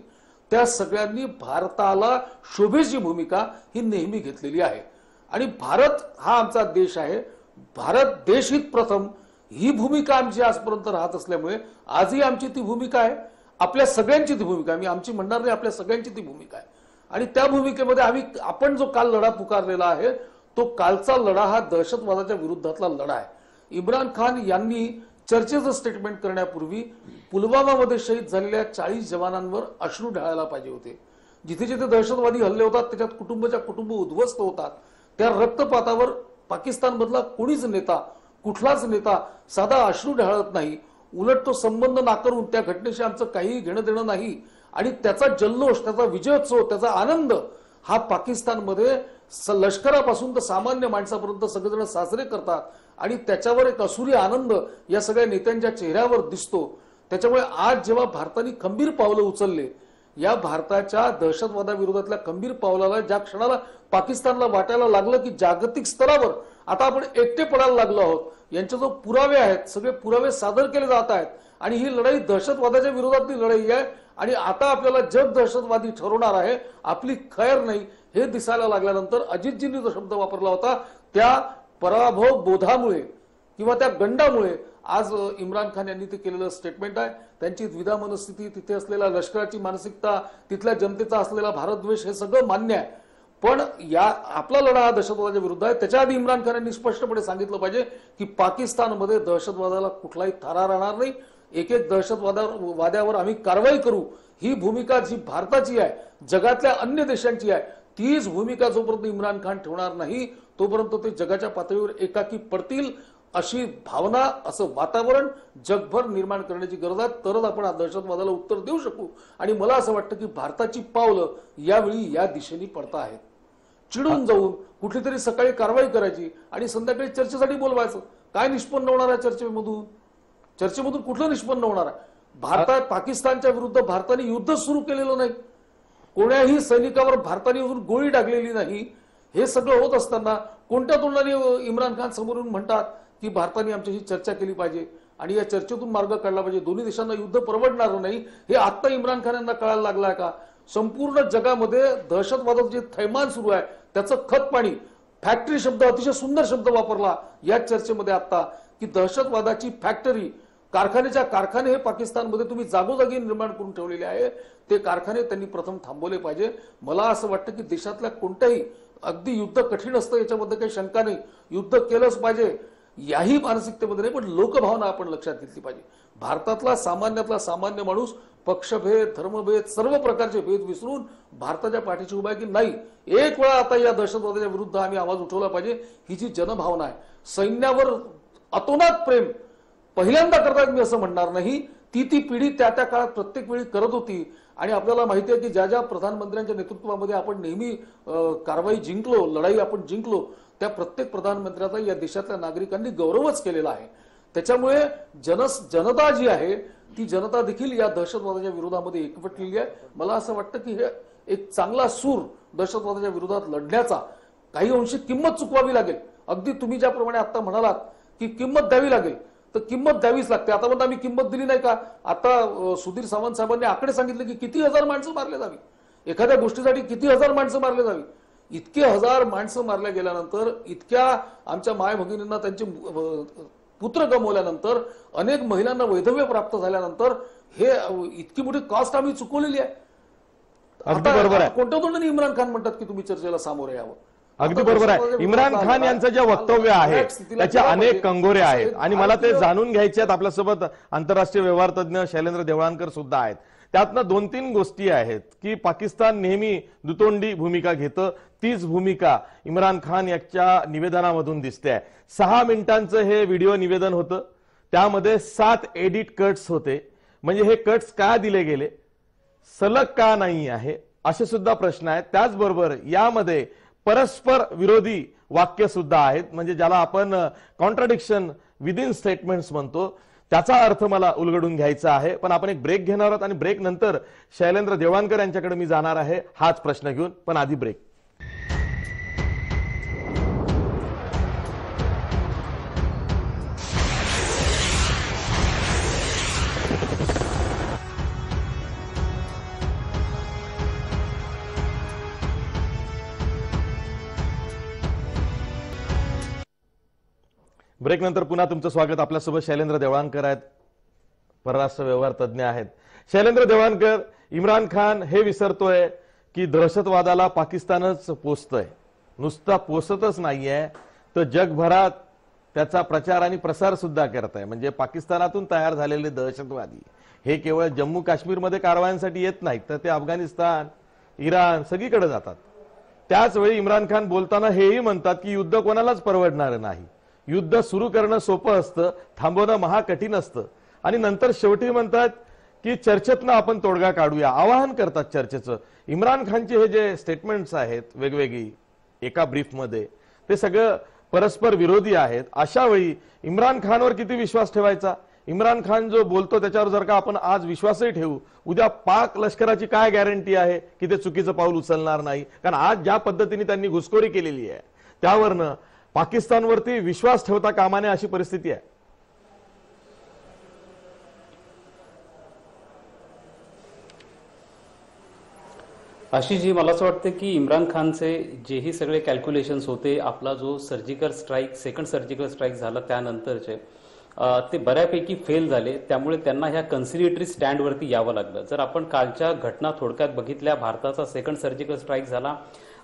त्या सगळ्यांनी भारताला शोभेची भूमिका ही नेहमी घेतलेली आहे. आणि भारत हा आमचा देश आहे, भारत देशहित प्रथम ही भूमिका आमची आजपर्यंत राहत असल्यामुळे आजही आमची ती भूमिका आहे, आपल्या सगळ्यांची ती भूमिका आहे. मी आमची म्हणणार नाही, आपल्या सगळ्यांची ती भूमिका आहे. आणि त्या भूमिकेमध्ये आपण जो काल लढा पुकारलेला आहे तो कालचा लढा हा दहशतवादाच्या विरुद्धातला लढा आहे. इम्रान खान यांनी चर्चेचं स्टेटमेंट करण्यापूर्वी पुलवामामध्ये शहीद झालेल्या 40 जवानांवर अश्रू ढाळायला पाहिजे होते. जिथे जिथे दहशतवादी हल्ले होतात त्याच्यात कुटुंबाच्या कुटुंब उद्ध्वस्त होतात. त्या रक्तपातावर पाकिस्तानमधला कोणीच नेता, कुठलाच नेता साधा अश्रू ढाळत नाही. उलट तो संबंध नाकारून त्या घटनेशी आमचं काही घेणं देणं नाही आणि त्याचा जल्लोष, त्याचा विजयोत्सव, त्याचा आनंद हा पाकिस्तानमध्ये लष्करापासून तर सामान्य माणसापर्यंत सगळेजण साजरे करतात आणि त्याच्यावर एक असुरी आनंद या सगळ्या नेत्यांच्या चेहऱ्यावर दिसतो. त्याच्यामुळे आज जेव्हा भारताने खंबीर पावलं उचलले, या भारताच्या दहशतवादाविरोधातल्या खंबीर पावलाला ज्या क्षणाला पाकिस्तानला वाटायला लागलं की जागतिक स्तरावर आता आपण एकटे पडायला लागलो आहोत, यांचे जो पुरावे आहेत सगळे पुरावे सादर केले जात आहेत आणि ही लढाई दहशतवादाच्या विरोधातली लढाई आहे आणि आता आपल्याला जग दहशतवादी ठरवणार आहे, आपली खैर नाही हे दिसायला लागल्यानंतर अजितजींनी जो शब्द वापरला होता त्या पराभव बोधामुळे किंवा त्या गंडामुळे आज इम्रान खान यांनी ते केलेलं स्टेटमेंट आहे. त्यांची द्विधा मनस्थिती, तिथे असलेला लष्कराची मानसिकता, तिथल्या जनतेचा असलेला भारतद्वेष हे सगळं मान्य आहे. पण या आपला लढा हा दहशतवादाच्या विरुद्ध आहे. त्याच्या आधी इम्रान खान यांनी स्पष्टपणे सांगितलं पाहिजे की पाकिस्तानमध्ये दहशतवादाला कुठलाही थारा राहणार नाही, एक एक दहशतवाद्यावर आम्ही कारवाई करू. ही भूमिका जी भारताची आहे, जगातल्या अन्य देशांची आहे, तीच भूमिका जोपर्यंत इम्रान खान ठेवणार नाही तोपर्यंत ते जगाच्या पातळीवर एकाकी पडतील अशी भावना, असं वातावरण जगभर निर्माण करण्याची गरज आहे. तरच आपण दहशतवादाला उत्तर देऊ शकू. आणि मला असं वाटतं की भारताची पावलं यावेळी या दिशेने पडत आहेत. चिडून जाऊन कुठली तरी सकाळी कारवाई करायची आणि संध्याकाळी चर्चेसाठी बोलवायचं. काय निष्पन्न होणार आहे चर्चेमधून? चर्चेमधून कुठलं निष्पन्न होणार आहे? भारतात पाकिस्तानच्या विरुद्ध भारताने युद्ध सुरू केलेलं नाही, कोण्याही सैनिकावर भारताने अजून गोळी टाकलेली नाही. हे सगळं होत असताना कोणत्या तोंडाने इम्रान खान समोरून म्हणतात की भारताने आमच्याशी चर्चा केली पाहिजे आणि या चर्चेतून मार्ग काढला पाहिजे, दोन्ही देशांना युद्ध परवडणार नाही. हे आता इम्रान खान यांना कळायला लागलाय का? संपूर्ण जगामध्ये दहशतवादाचं जे थैमान सुरू आहे त्याचं खतपाणी, फॅक्टरी शब्द अतिशय सुंदर शब्द वापरला या चर्चेमध्ये आता की दहशतवादाची फॅक्टरी, कारखान्याच्या कारखाने हे पाकिस्तानमध्ये तुम्ही जागोजागी निर्माण करून ठेवलेले आहे. ते कारखाने त्यांनी प्रथम थांबवले पाहिजे. मला असं वाटतं की देशातल्या कोणत्याही, अगदी युद्ध कठीण असतं याच्यामध्ये काही शंका नाही, युद्ध केलंच पाहिजे याही मानसिकतेमध्ये नाही, पण लोकभावना आपण लक्षात घेतली पाहिजे. भारतातला सामान्यातला सामान्य माणूस पक्षभेद, धर्मभेद, सर्व प्रकारचे भेद विसरून भारताच्या पाठीशी उभा आहे की नाही, एक वेळा आता या दहशतवादाच्या विरुद्ध आम्ही आवाज उठवला पाहिजे. ही जी जनभावना आहे, सैन्यावर अतोनात प्रेम पहिल्यांदा करतात मी असं म्हणणार नाही, ती पिढी त्या त्या काळात प्रत्येक वेळी करत होती. आणि आपल्याला माहिती आहे की ज्या ज्या प्रधानमंत्र्यांच्या नेतृत्वामध्ये आपण नेहमी कारवाई जिंकलो, लढाई आपण जिंकलो, त्या प्रत्येक प्रधानमंत्र्याचा या देशातल्या नागरिकांनी गौरवच केलेला आहे. त्याच्यामुळे जनता जी आहे ती जनता देखील या दहशतवादाच्या विरोधामध्ये एकवटलेली आहे. मला असं वाटतं की हे एक चांगला सूर दहशतवादाच्या विरोधात लढण्याचा काही अंशी किंमत चुकवावी लागेल. अगदी तुम्ही ज्याप्रमाणे आता म्हणालात की किंमत द्यावी लागेल, तर किंमत द्यावीच लागते. आतापर्यंत आम्ही किंमत दिली नाही का? आता सुधीर सावंत साहेबांनी आकडे सांगितले की किती हजार माणसं मारले जावी, एखाद्या गोष्टीसाठी किती हजार माणसं मारले जावी. इतके हजार माणसं मारल्या गेल्यानंतर, इतक्या आमच्या माय भगिनींना त्यांचे पुत्र गमावल्यानंतर, अनेक महिलांना वैधव्य प्राप्त झाल्यानंतर हे इतकी मोठी कॉस्ट आम्ही चुकवलेली आहे. अगदी बरोबर आहे. कोणत्या तोंडाने इम्रान खान म्हणतात की तुम्ही चर्चेला सामोरे यावं? अगदी बरोबर आहे. इम्रान खान यांचं जे वक्तव्य आहे त्याचे अनेक कंगोरे आहेत आणि मला ते जाणून घ्यायचे आहेत. आपल्यासोबत आंतरराष्ट्रीय व्यवहार तज्ञ शैलेंद्र देवळानकर सुद्धा आहेत. त्यातनं 2-3 गोष्टी आहेत की पाकिस्तान नेहमी दुतोंडी भूमिका घेतं, तीच भूमिका इम्रान खान यांच्या निवेदनामधून दिसते. 6 मिनिटांचं हे व्हिडिओ निवेदन होतं, त्यामध्ये 7 एडिट कट्स होते. म्हणजे हे कट्स का दिले गेले, सलग का नाही आहे, असे सुद्धा प्रश्न आहेत. त्याचबरोबर यामध्ये परस्पर विरोधी वाक्य सुद्धा आहेत, म्हणजे ज्याला आपण कॉन्ट्राडिक्शन विदिन स्टेटमेंट्स म्हणतो, त्याचा अर्थ मला उलगडून घ्यायचा आहे. पण आपण एक ब्रेक घेणार आहोत आणि ब्रेक नंतर शैलेंद्र देवळानकर यांच्याकडे मी जाणार आहे हाच प्रश्न घेऊन. पण आधी ब्रेक. ब्रेक नंतर पुन्हा तुमचं स्वागत. आपल्यासोबत शैलेंद्र देवळानकर आहेत, परराष्ट्र व्यवहार तज्ञ आहेत. शैलेंद्र देवळानकर, इम्रान खान हे विसरतोय की दहशतवादाला पाकिस्तानच पोसतोय, नुसता पोसतच नाहीये तर जगभरात त्याचा प्रचार आणि प्रसार सुद्धा करत आहे. म्हणजे पाकिस्तानातून तयार झालेले दहशतवादी हे केवळ जम्मू काश्मीरमध्ये कारवायांसाठी येत नाहीत, तर ते अफगाणिस्तान, इराण सगळीकडे जातात. त्याच वेळी इम्रान खान बोलताना हेही म्हणतात की युद्ध कोणालाच परवडणार नाही, युद्ध सुरू करणं सोपं असतं, थांबवणं महाकठीण असतं, आणि नंतर शेवटी म्हणतात की चर्चेतनं आपण तोडगा काढूया, आवाहन करतात चर्चेचं. इम्रान खानचे हे जे स्टेटमेंट्स आहेत वेगवेगळी एका ब्रीफमध्ये, ते सगळं परस्पर विरोधी आहेत. अशा वेळी इम्रान खानवर किती विश्वास ठेवायचा? इम्रान खान जो बोलतो त्याच्यावर जर का आपण आज विश्वासही ठेवू, उद्या पाक लष्कराची काय गॅरंटी आहे की ते चुकीचं पाऊल उचलणार नाही? कारण आज ज्या पद्धतीने त्यांनी घुसखोरी केलेली आहे त्यावरनं पाकिस्तानवरती विश्वास ठेवता कामा नये अशी परिस्थिती आहे. आशिषजी, मला असं वाटतं की इम्रान खानचे जेही सगळे कॅल्क्युलेशन्स होते, आपला जो surgical strike, second surgical strike झाला त्यानंतरचे, ते बऱ्यापैकी फेल झाले. त्यामुळे त्यांना ह्या कन्सिलिएटरी स्टँडवरती यावं लागलं. जर आपण कालच्या घटना थोडक्यात बघितल्या, भारताचा सेकंड सर्जिकल स्ट्राईक झाला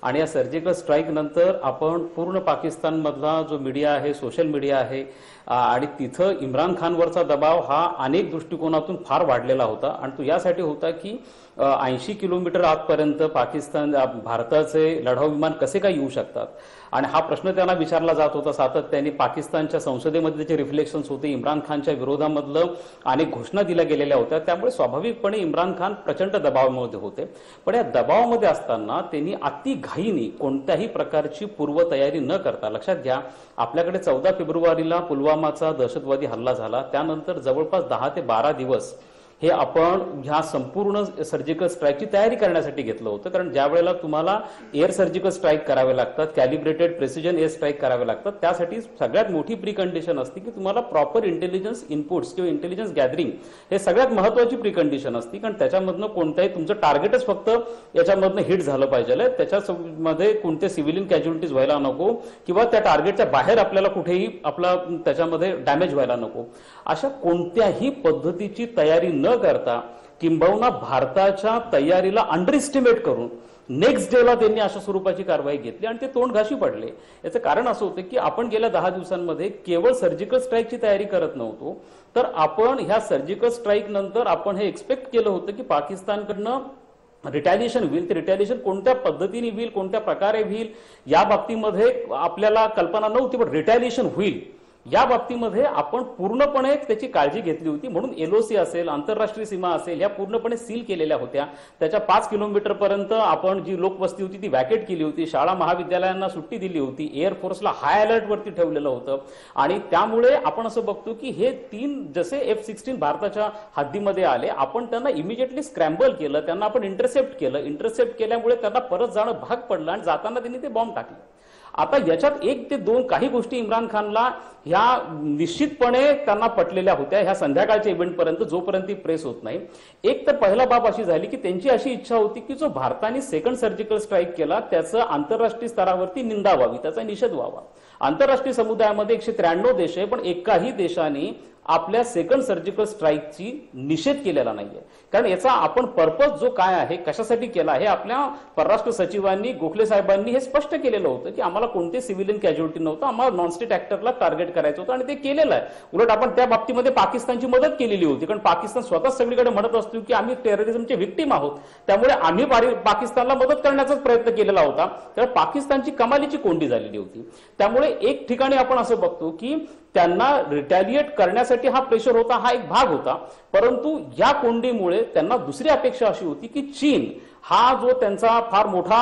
आणि या सर्जिकल स्ट्राईक नंतर आपण पूर्ण पाकिस्तानमधला जो मीडिया आहे, सोशल मीडिया आहे, आणि तिथं इम्रान खानवरचा दबाव हा अनेक दृष्टिकोनातून फार वाढलेला होता. आणि तो यासाठी होता की 80 किलोमीटर आतपर्यंत पाकिस्तान, भारताचे लढाऊ विमान कसे काय येऊ शकतात, आणि हा प्रश्न त्यांना विचारला जात होता सातत्याने. पाकिस्तानच्या संसदेमध्ये त्याचे रिफ्लेक्शन्स होते, इम्रान खानच्या विरोधामधलं अनेक घोषणा दिल्या गेलेल्या होत्या. त्यामुळे स्वाभाविकपणे इम्रान खान प्रचंड दबावामध्ये होते. पण या दबावामध्ये असताना त्यांनी अति घाईने कोणत्याही प्रकारची पूर्वतयारी न करता, लक्षात घ्या आपल्याकडे 14 फेब्रुवारीला पुलवामाचा दहशतवादी हल्ला झाला, त्यानंतर जवळपास 10 ते 12 दिवस हे आपण ह्या संपूर्ण सर्जिकल स्ट्राईकची तयारी करण्यासाठी घेतलं होतं. कारण ज्या वेळेला तुम्हाला एअर सर्जिकल स्ट्राईक करावे लागतात, कॅलिब्रेटेड प्रेसिजन एअर स्ट्राईक करावे लागतात, त्यासाठी सगळ्यात मोठी प्रीकंडिशन असते की तुम्हाला प्रॉपर इंटेलिजन्स इनपुट्स किंवा इंटेलिजन्स गॅदरिंग हे सगळ्यात महत्वाची प्रीकंडिशन असते. कारण त्याच्यामधनं कोणताही तुमचं टार्गेटच फक्त याच्यामधनं हिट झालं पाहिजे, त्याच्यामध्ये कोणते सिव्हिलियन कॅज्युअलिटीज व्हायला नको किंवा त्या टार्गेटच्या बाहेर आपल्याला कुठेही आपला त्याच्यामध्ये डॅमेज व्हायला नको. अशा कोणत्याही पद्धतीची तयारी न करता, किंबहुना भारताच्या तयारीला अंडर एस्टिमेट करून नेक्स्ट डेला त्यांनी अशा स्वरूपाची कारवाई घेतली आणि ते तोंडघाशी पडले. याचं कारण असं होतं की आपण गेल्या 10 दिवसांमध्ये केवळ सर्जिकल स्ट्राईकची तयारी करत नव्हतो, तर आपण ह्या सर्जिकल स्ट्राईक नंतर आपण हे एक्सपेक्ट केलं होतं की पाकिस्तानकडनं रिटॅलिएशन होईल. ते रिटॅलिएशन कोणत्या पद्धतीने होईल, कोणत्या प्रकारे होईल या बाबतीमध्ये आपल्याला कल्पना नव्हती, पण रिटॅलिएशन होईल या बाबतीमध्ये आपण पूर्णपणे त्याची काळजी घेतली होती. म्हणून एलओसी असेल, आंतरराष्ट्रीय सीमा असेल, या पूर्णपणे सील केलेल्या होत्या. त्याच्या 5 किलोमीटर पर्यंत आपण जी लोकवस्ती होती ती वॅकेट केली होती, शाळा महाविद्यालयांना सुट्टी दिली होती, एअरफोर्सला हाय अलर्ट वरती ठेवलेलं होतं. आणि त्यामुळे आपण असं बघतो की हे 3 जसे F-16 भारताच्या हद्दीमध्ये आले, आपण त्यांना इमिजिएटली स्क्रॅम्बल केलं, त्यांना आपण इंटरसेप्ट केलं. इंटरसेप्ट केल्यामुळे त्यांना परत जाणं भाग पडलं आणि जाताना त्यांनी ते बॉम्ब टाकले. आता याच्यात 1 ते 2 काही गोष्टी इम्रान खानला ह्या निश्चितपणे त्यांना पटलेल्या होत्या ह्या संध्याकाळच्या इव्हेंटपर्यंत, जोपर्यंत ती प्रेस होत नाही. एक तर पहिला बाब अशी झाली की त्यांची अशी इच्छा होती की जो भारताने सेकंड सर्जिकल स्ट्राईक केला त्याचं आंतरराष्ट्रीय स्तरावरती निंदा व्हावी, त्याचा निषेध व्हावा. आंतरराष्ट्रीय समुदायामध्ये 193 देश आहे, पण एकाही देशाने आपल्या सेकंड सर्जिकल स्ट्राईकची निषेध केलेला नाहीये. कारण याचा आपण पर्पज जो काय आहे, कशासाठी केला आहे, आपल्या परराष्ट्र सचिवांनी, गोखले साहेबांनी हे स्पष्ट केलेलं होतं की आम्हाला कोणते सिव्हिलियन कॅज्युअलिटी नव्हतं, आम्हाला नॉन स्टेट ऍक्टरला टार्गेट करायचं होतं आणि ते केलेलं आहे. उलट आपण त्या बाबतीमध्ये पाकिस्तानची मदत केलेली होती, कारण पाकिस्तान स्वतःच सगळीकडे म्हणत असतो की आम्ही टेररिझमचे व्हिक्टीम आहोत, त्यामुळे आम्ही पाकिस्तानला मदत करण्याचाच प्रयत्न केलेला होता. तर पाकिस्तानची कमालीची कोंडी झालेली होती. त्यामुळे एक ठिकाणी आपण असं बघतो की त्यांना रिटॅलिएट करण्यासाठी हा प्रेशर होता, हा एक भाग होता. परंतु या कोंडीमुळे त्यांना दुसरी अपेक्षा अशी होती की चीन हा जो त्यांचा फार मोठा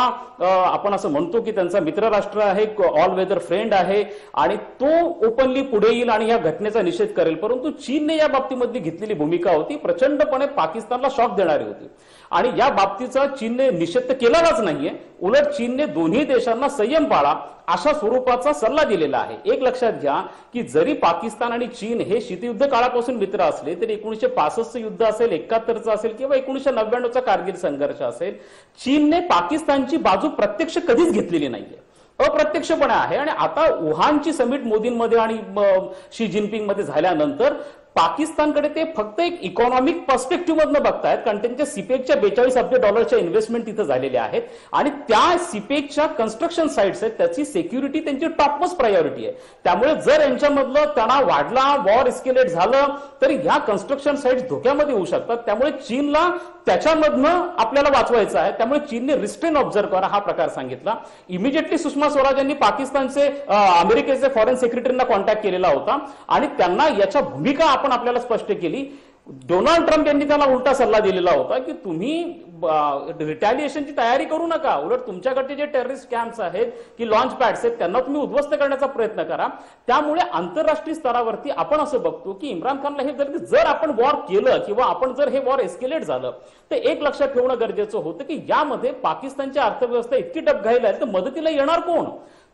आपण असं म्हणतो की त्यांचा मित्र राष्ट्र आहे, ऑल वेदर फ्रेंड आहे, आणि तो ओपनली पुढे येईल आणि या घटनेचा निषेध करेल. परंतु चीनने या बाबतीमध्ये घेतलेली भूमिका होती प्रचंडपणे पाकिस्तानला शॉक देणारी होती. आणि या बाबतीचा चीनने निषेध केलेलाच नाहीये, उलट चीनने दोन्ही देशांना संयम पाळा अशा स्वरूपाचा सल्ला दिलेला आहे. एक लक्षात घ्या की जरी पाकिस्तान आणि चीन हे शीतयुद्ध काळापासून मित्र असले तरी 1965चं युद्ध असेल, 71चं असेल किंवा 1999चा कारगिल संघर्ष असेल, चीनने पाकिस्तानची बाजू प्रत्यक्ष कधीच घेतलेली नाहीये, अप्रत्यक्षपणे आहे. आणि आता वुहानची समिट मोदींमध्ये आणि शी जिनपिंग मध्ये झाल्यानंतर पाकिस्तानकडे ते फक्त एक इकॉनॉमिक पर्स्पेक्टिव्ह मधनं बघतायत, कारण त्यांच्या सिपेकच्या 42 अब्ज डॉलरच्या इन्व्हेस्टमेंट तिथं झालेल्या आहेत आणि त्या सिपेकच्या कन्स्ट्रक्शन साइट्स आहेत त्याची सिक्युरिटी त्यांची टॉपमोस्ट प्रायोरिटी आहे. त्यामुळे जर यांच्यामधलं तणाव वाढला, वॉर एस्केलेट झालं तर ह्या कन्स्ट्रक्शन साइट्स धोक्यामध्ये येऊ शकतात. त्यामुळे चीनला त्याच्यामधनं आपल्याला वाचवायचं आहे. त्यामुळे चीनने रिस्ट्रेन ऑब्झर्व्ह करा हा प्रकार सांगितला. इमिजिएटली सुषमा स्वराज यांनी पाकिस्तानचे अमेरिकेचे फॉरेन सेक्रेटरींना कॉन्टॅक्ट केलेला होता आणि त्यांना याच्या भूमिका आपण आपल्याला स्पष्ट केली. डोनाल्ड ट्रम्प यांनी त्याला उलटा सल्ला दिलेला होता की तुम्ही रिटॅलिएशनची तयारी करू नका, उलट तुमच्याकडचे जे टेररिस्ट कॅम्प्स आहेत की लॉन्च पॅड्स आहेत त्यांना तुम्ही उद्ध्वस्त करण्याचा प्रयत्न करा. त्यामुळे आंतरराष्ट्रीय स्तरावरती आपण असं बघतो की इम्रान खानला हे जर आपण वॉर केलं किंवा आपण जर हे वॉर एस्केलेट झालं तर एक लक्षात ठेवणं गरजेचं होतं की यामध्ये पाकिस्तानची अर्थव्यवस्था इतकी डबघाईला आहे तर मदतीला येणार कोण?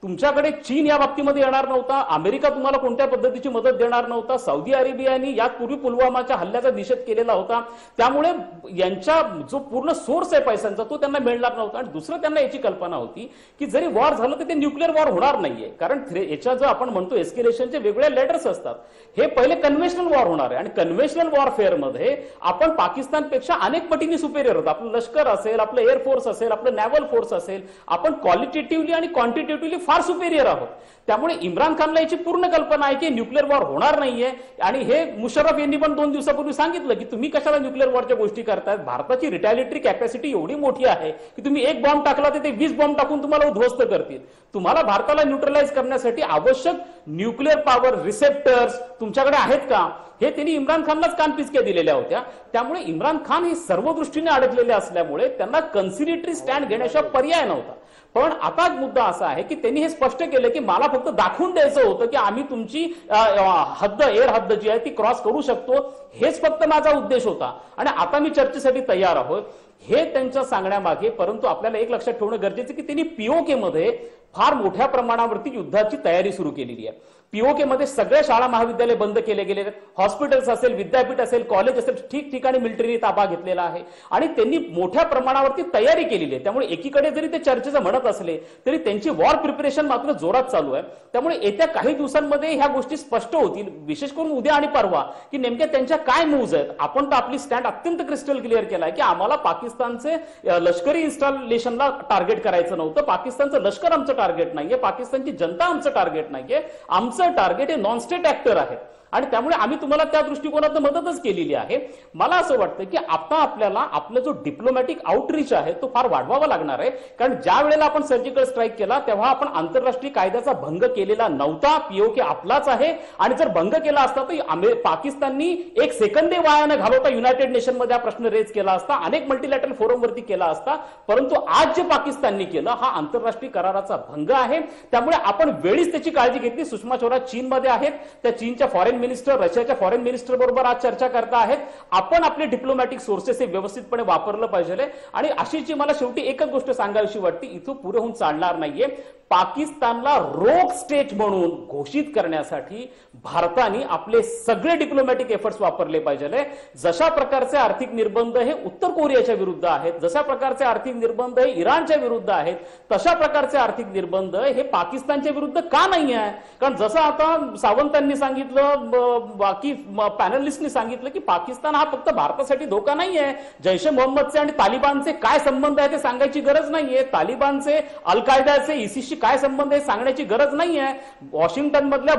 तुमच्याकडे चीन या बाबतीमध्ये येणार नव्हता, अमेरिका तुम्हाला कोणत्या पद्धतीची मदत देणार नव्हता, सौदी अरेबियाने यापूर्वी पुलवामाच्या हल्ल्याचा निषेध केलेला होता. त्यामुळे यांच्या जो पूर्ण सोर्स आहे पैशांचा तो त्यांना मिळणार नव्हता. आणि दुसरं त्यांना याची कल्पना होती की जरी वॉर झालं तर ते न्यूक्लिअर वॉर होणार नाहीये, कारण याच्या जो आपण म्हणतो एस्केलेशनचे वेगळे लेटर्स असतात. हे पहिले कन्व्हेन्शनल वॉर होणार आहे आणि कन्व्हेन्शनल वॉरफेअर मध्ये आपण पाकिस्तानपेक्षा अनेक पटीने सुपेरियर होतो. आपलं लष्कर असेल, आपलं एअरफोर्स असेल, आपलं नॅव्हल फोर्स असेल, आपण क्वालिटेटिव्हली आणि क्वांटिटेटिव्हली फार सुपेरियर आहोत. त्यामुळे इम्रान खानला याची पूर्ण कल्पना आहे की न्यूक्लिअर वॉर होणार नाहीये. आणि हे मुशर्रफ यांनी पण 2 दिवसापूर्वी सांगितलं की तुम्ही कशाला न्यूक्लिअर वॉरच्या गोष्टी करतायत, भारताची रिटॅलिटरी कॅपॅसिटी एवढी मोठी आहे की तुम्ही एक बॉम्ब टाकला तर ते 20 बॉम्ब टाकून तुम्हाला उद्ध्वस्त करतील. तुम्हाला भारताला न्यूट्रलाइज करण्यासाठी आवश्यक न्यूक्लिअर पॉवर रिसेप्टर्स तुमच्याकडे आहेत का, हे त्यांनी इम्रान खानलाच कानपिचक्या दिलेल्या होत्या. त्यामुळे इम्रान खान हे सर्व दृष्टीने अडकलेले असल्यामुळे त्यांना कन्सिलिटरी स्टँड घेण्याशिवाय पर्याय नव्हता. पण आता मुद्दा असा आहे की त्यांनी हे स्पष्ट केलं की मला फक्त दाखवून द्यायचं होतं की आम्ही तुमची हद्द, एअर हद्द जी आहे ती क्रॉस करू शकतो, हेच फक्त माझा उद्देश होता आणि आता मी चर्चेसाठी तयार आहोत, हे त्यांच्या सांगण्यामागे. परंतु आपल्याला एक लक्षात ठेवणं गरजेचं की त्यांनी पीओके मध्ये फार मोठ्या प्रमाणावरती युद्धाची तयारी सुरू केलेली आहे. पीओके मध्ये सगळ्या शाळा महाविद्यालय बंद केले गेले आहेत, हॉस्पिटल्स असेल, विद्यापीठ असेल, कॉलेज असेल, ठिकठिकाणी मिलिटरीने ताबा घेतलेला आहे आणि त्यांनी मोठ्या प्रमाणावरती तयारी केलेली आहे. त्यामुळे एकीकडे जरी ते चर्चेचं म्हणत असले तरी त्यांची वॉर प्रिपरेशन मात्र जोरात चालू आहे. त्यामुळे येत्या काही दिवसांमध्ये ह्या गोष्टी स्पष्ट होतील, विशेष करून उद्या आणि परवा, की नेमक्या त्यांच्या काय मूव्ज आहेत. आपण तर आपली स्टँड अत्यंत क्रिस्टल क्लिअर केला आहे की आम्हाला पाकिस्तानचे लष्करी इन्स्टॉलेशनला टार्गेट करायचं नव्हतं, पाकिस्तानचं लष्कर आमचं टार्गेट नाहीये, पाकिस्तानची जनता आमचं टार्गेट नाहीये, आमचं टार्गेट हे नॉन स्टेट ऍक्टर आहे आणि त्यामुळे आम्ही तुम्हाला त्या दृष्टिकोनातून मदतच केलेली आहे. मला असं वाटतं की आता आपल्याला आपला जो डिप्लोमॅटिक आउटरीच आहे तो फार वाढवावा लागणार आहे, कारण ज्या वेळेला आपण सर्जिकल स्ट्राईक केला तेव्हा आपण आंतरराष्ट्रीय कायद्याचा भंग केलेला नव्हता. पीओके आपलाच आहे आणि जर भंग केला असता तर पाकिस्ताननी एक सेकंदही वाया न घालवता युनायटेड नेशन मध्ये हा प्रश्न रेज केला असता, अनेक मल्टीलॅटरल फोरमवरती केला असता. परंतु आज जे पाकिस्ताननी केलं हा आंतरराष्ट्रीय कराराचा भंग आहे. त्यामुळे आपण वेळीच त्याची काळजी घेतली. सुषमा स्वराज चीनमध्ये आहेत, त्या चीनच्या फॉरेन मिनिस्टर, रशियाच्या फॉरेन मिनिस्टर बरोबर आज चर्चा करता आहेत. आपण आपले डिप्लोमॅटिक सोर्सेस हे व्यवस्थितपणे वापरलं पाहिजे. आणि अशीची मला शेवटी एकच गोष्ट सांगावीशी वाटते, इथं पुढे होऊन चालणार नाहीये. पाकिस्तानला रोग स्टेट म्हणून घोषित करण्यासाठी भारताने आपले सगळे डिप्लोमॅटिक एफर्ट्स वापरले पाहिजे. जशा प्रकारचे आर्थिक निर्बंध हे उत्तर कोरियाच्या विरुद्ध आहेत, जशा प्रकारचे आर्थिक निर्बंध हे इराणच्या विरुद्ध आहेत, तशा प्रकारचे आर्थिक निर्बंध हे पाकिस्तानच्या विरुद्ध का नाही आहे? कारण जसं आता सावंतांनी सांगितलं, बाकी पॅनलिस्टनी सांगितलं की पाकिस्तान हा फक्त भारतासाठी धोका नाहीये. जैश ए मोहम्मदचे आणि तालिबानचे काय संबंध आहे ते सांगायची गरज नाहीये, तालिबानचे अल कायदाचे इसिसशी काय संबंध आहे सांगण्याची गरज नाहीये. वॉशिंग्टन मधल्या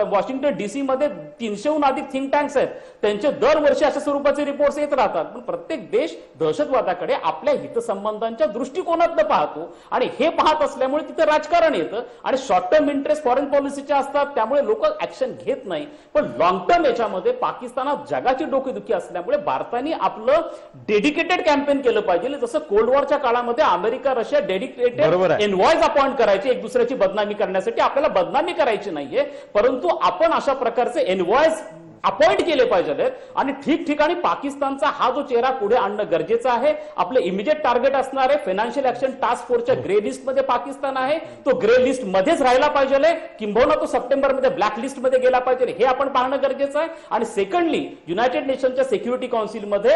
वॉशिंग्टन डीसी मध्ये 300हून अधिक थिंक टँक्स आहेत, त्यांचे दरवर्षी अशा स्वरूपाचे रिपोर्ट्स येत राहतात. पण प्रत्येक देश दहशतवादाकडे आपल्या हितसंबंधांच्या दृष्टिकोनातनं पाहतो आणि हे पाहत असल्यामुळे तिथे राजकारण येतं आणि शॉर्ट टर्म इंटरेस्ट फॉरेन पॉलिसीच्या असतात, त्यामुळे लोक ऍक्शन घेत नाही. पण लॉंग टर्म याच्यामध्ये पाकिस्तानात जगाची डोकेदुखी असल्यामुळे भारताने आपलं डेडिकेटेड कॅम्पेन केलं पाहिजे. जसं कोल्ड वॉरच्या काळामध्ये America Russia dedicated envoys appoint करायचे एक दुसऱ्याची बदनामी करण्यासाठी. आपल्याला बदनामी करायची नाहीये, परंतु आपण अशा प्रकारचे एनवॉयज अपॉइंट केले पाहिजेत आणि ठिकठिकाणी पाकिस्तानचा हा जो चेहरा पुढे आणणं गरजेचं आहे. आपलं इमिजिएट टार्गेट असणार आहे फायनान्शियल ऍक्शन टास्क फोर्सच्या ग्रे लिस्ट मध्ये पाकिस्तान आहे, तो ग्रे लिस्ट मध्येच राहिला पाहिजे, किंबहुना तो सप्टेंबर मध्ये ब्लॅक लिस्ट मध्ये गेला पाहिजे, हे आपण पाहणं गरजेचं आहे. आणि सेकंडली युनायटेड नेशनच्या सिक्युरिटी काउन्सिलमध्ये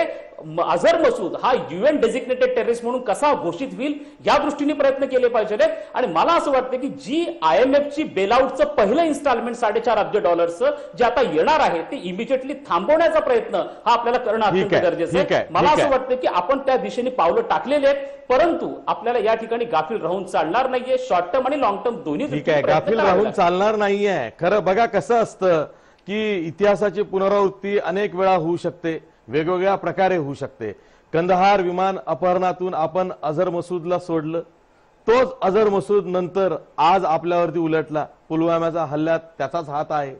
अझर मसूद हा युएन डेझिग्नेटेड टेररिस्ट म्हणून कसा घोषित होईल या दृष्टीने प्रयत्न केले पाहिजेत. आणि मला असं वाटतं की जी IMFची बेलआउटचं पहिलं इन्स्टॉलमेंट $4.5 अब्ज जे आता येणार आहे ते इमिजिएटली थांबवण्याचा प्रयत्न हा आपल्याला करणं ठीक अत्यंत आहे, गरजेचं ठीक आहे, आहे. मला ठीक असं आहे. वाटतं की आपण त्या दिशेने पावलं टाकलेली आहेत, परंतु आपल्याला या ठिकाणी गाफील राहून चालणार नाहीये. शॉर्ट टर्म आणि लॉंग टर्म दोन्ही ठीक दृष्टीने आहे, प्रयत्न गाफील करावे राहून लागतील. चालणार नाहीये. खरं बघा कसं असतं की इतिहासाची पुनरावृत्ती अनेक वेळा होऊ शकते, वेगवेगळ्या प्रकारे होऊ शकते. कंदहार विमान अपहरणातून आपण अझर मसूदला सोडलं, तोच अझर मसूद नंतर आज आपल्यावरती उलटला. पुलवामाच्या हल्ल्यात त्याचाच हात आहे.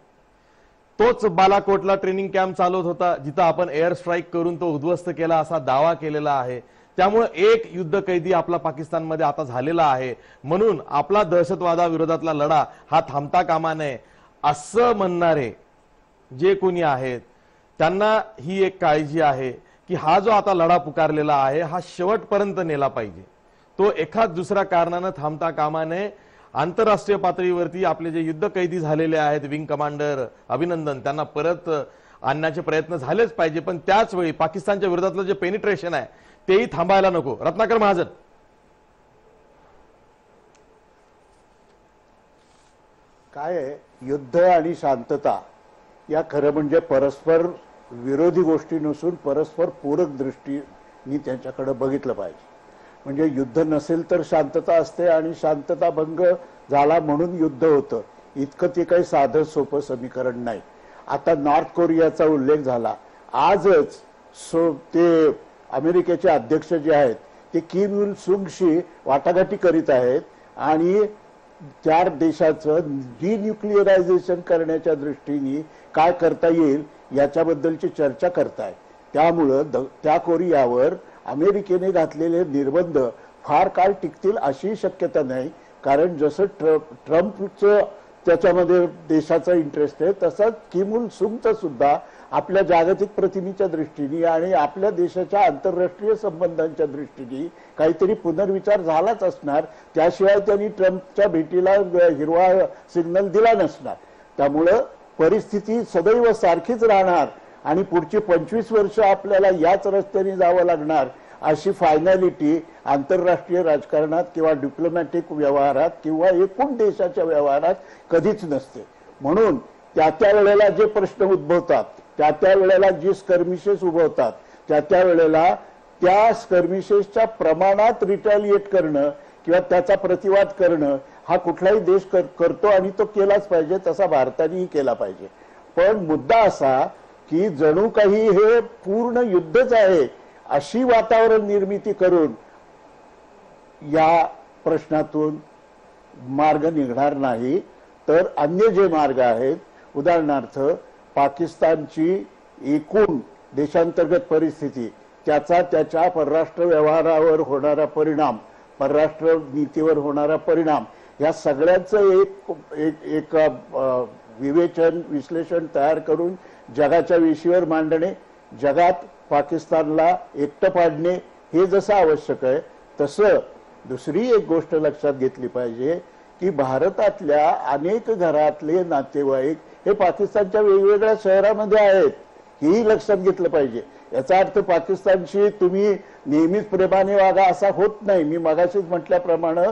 तोच बालाकोटला ट्रेनिंग कॅम्प चालवत होता, जिथं आपण एअर स्ट्राईक करून तो उद्ध्वस्त केला असा दावा केलेला आहे. त्यामुळे एक युद्ध कैदी आपला पाकिस्तानमध्ये आता झालेला आहे. म्हणून आपला दहशतवादाविरोधातला लढा हा थांबता कामा नये असं म्हणणारे जे कोणी आहेत त्यांना ही एक काळजी आहे की हा जो आता लढा पुकारलेला आहे हा शेवटपर्यंत नेला पाहिजे. तो एखाद दुसऱ्या कारणानं थांबता कामा नये. आंतरराष्ट्रीय पातळीवरती आपले जे युद्ध कैदी झालेले आहेत, विंग कमांडर अभिनंदन, त्यांना परत आणण्याचे प्रयत्न झालेच पाहिजे. पण त्याच वेळी पाकिस्तानच्या विरोधातलं जे पेनिट्रेशन आहे तेही थांबायला नको. रत्नाकर महाजन, काय आहे, युद्ध आणि शांतता या खरं म्हणजे परस्पर विरोधी गोष्टी नसून परस्पर पूरक दृष्टीने त्याच्याकडे बघितलं पाहिजे. म्हणजे युद्ध नसेल तर शांतता असते आणि शांतता भंग झाला म्हणून युद्ध होतं, इतकं ते काही साधं सोपं समीकरण नाही. आता नॉर्थ कोरियाचा उल्लेख झाला. आजच ते अमेरिकेचे अध्यक्ष जे आहेत ते किम युल सुंगशी वाटाघाटी करीत आहेत आणि 4 देशाचं डिन्यूक्लिअरायझेशन करण्याच्या दृष्टीने काय करता येईल याच्याबद्दलची चर्चा करतायत. त्यामुळं त्या कोरियावर अमेरिकेने घातलेले निर्बंध फार काळ टिकतील अशी शक्यता नाही. कारण जसं ट्रम्पचं त्याच्यामध्ये देशाचा इंटरेस्ट आहे तसंच किम उल सुंगचा सुद्धा आपल्या जागतिक प्रतिमेच्या दृष्टीने आणि आपल्या देशाच्या आंतरराष्ट्रीय संबंधांच्या दृष्टीने काहीतरी पुनर्विचार झालाच असणार. त्याशिवाय त्यांनी ट्रम्पच्या भेटीला हिरवा सिग्नल दिला नसणार. त्यामुळं परिस्थिती सदैव सारखीच राहणार आणि पुढची 25 वर्ष आपल्याला याच रस्त्याने जावं लागणार अशी फायनॅलिटी आंतरराष्ट्रीय राजकारणात किंवा डिप्लोमॅटिक व्यवहारात किंवा एकूण देशाच्या व्यवहारात कधीच नसते. म्हणून त्या वेळेला जे प्रश्न उद्भवतात, त्या वेळेला जी स्कर्मिशेस उद्भवतात, त्या वेळेला त्या स्कर्मिशेसच्या प्रमाणात रिटॅलिएट करणं किंवा त्याचा प्रतिवाद करणं हा कुठलाही देश करतो आणि तो केलाच पाहिजे. तसा भारतानेही केला पाहिजे. पण मुद्दा असा की जणू काही हे पूर्ण युद्धच आहे अशी वातावरण निर्मिती करून या प्रश्नातून मार्ग निघणार नाही. तर अन्य जे मार्ग आहेत, उदाहरणार्थ पाकिस्तानची एकूण देशांतर्गत परिस्थिती, त्याच्या परराष्ट्र व्यवहारावर होणारा परिणाम, परराष्ट्र नीतीवर होणारा परिणाम, या सगळ्यांचं एक विश्लेषण तयार करून जगाच्या वेशीवर मांडणे, जगात पाकिस्तानला एकटं पाडणे हे जसं आवश्यक आहे तसं दुसरी एक गोष्ट लक्षात घेतली पाहिजे की भारतातल्या अनेक घरातले नातेवाईक हे पाकिस्तानच्या वेगवेगळ्या शहरामध्ये आहेत, हेही लक्षात घेतलं पाहिजे. याचा अर्थ पाकिस्तानशी तुम्ही नेहमीच प्रेमाने वागा असा होत नाही. मी मगाशीच म्हटल्याप्रमाणे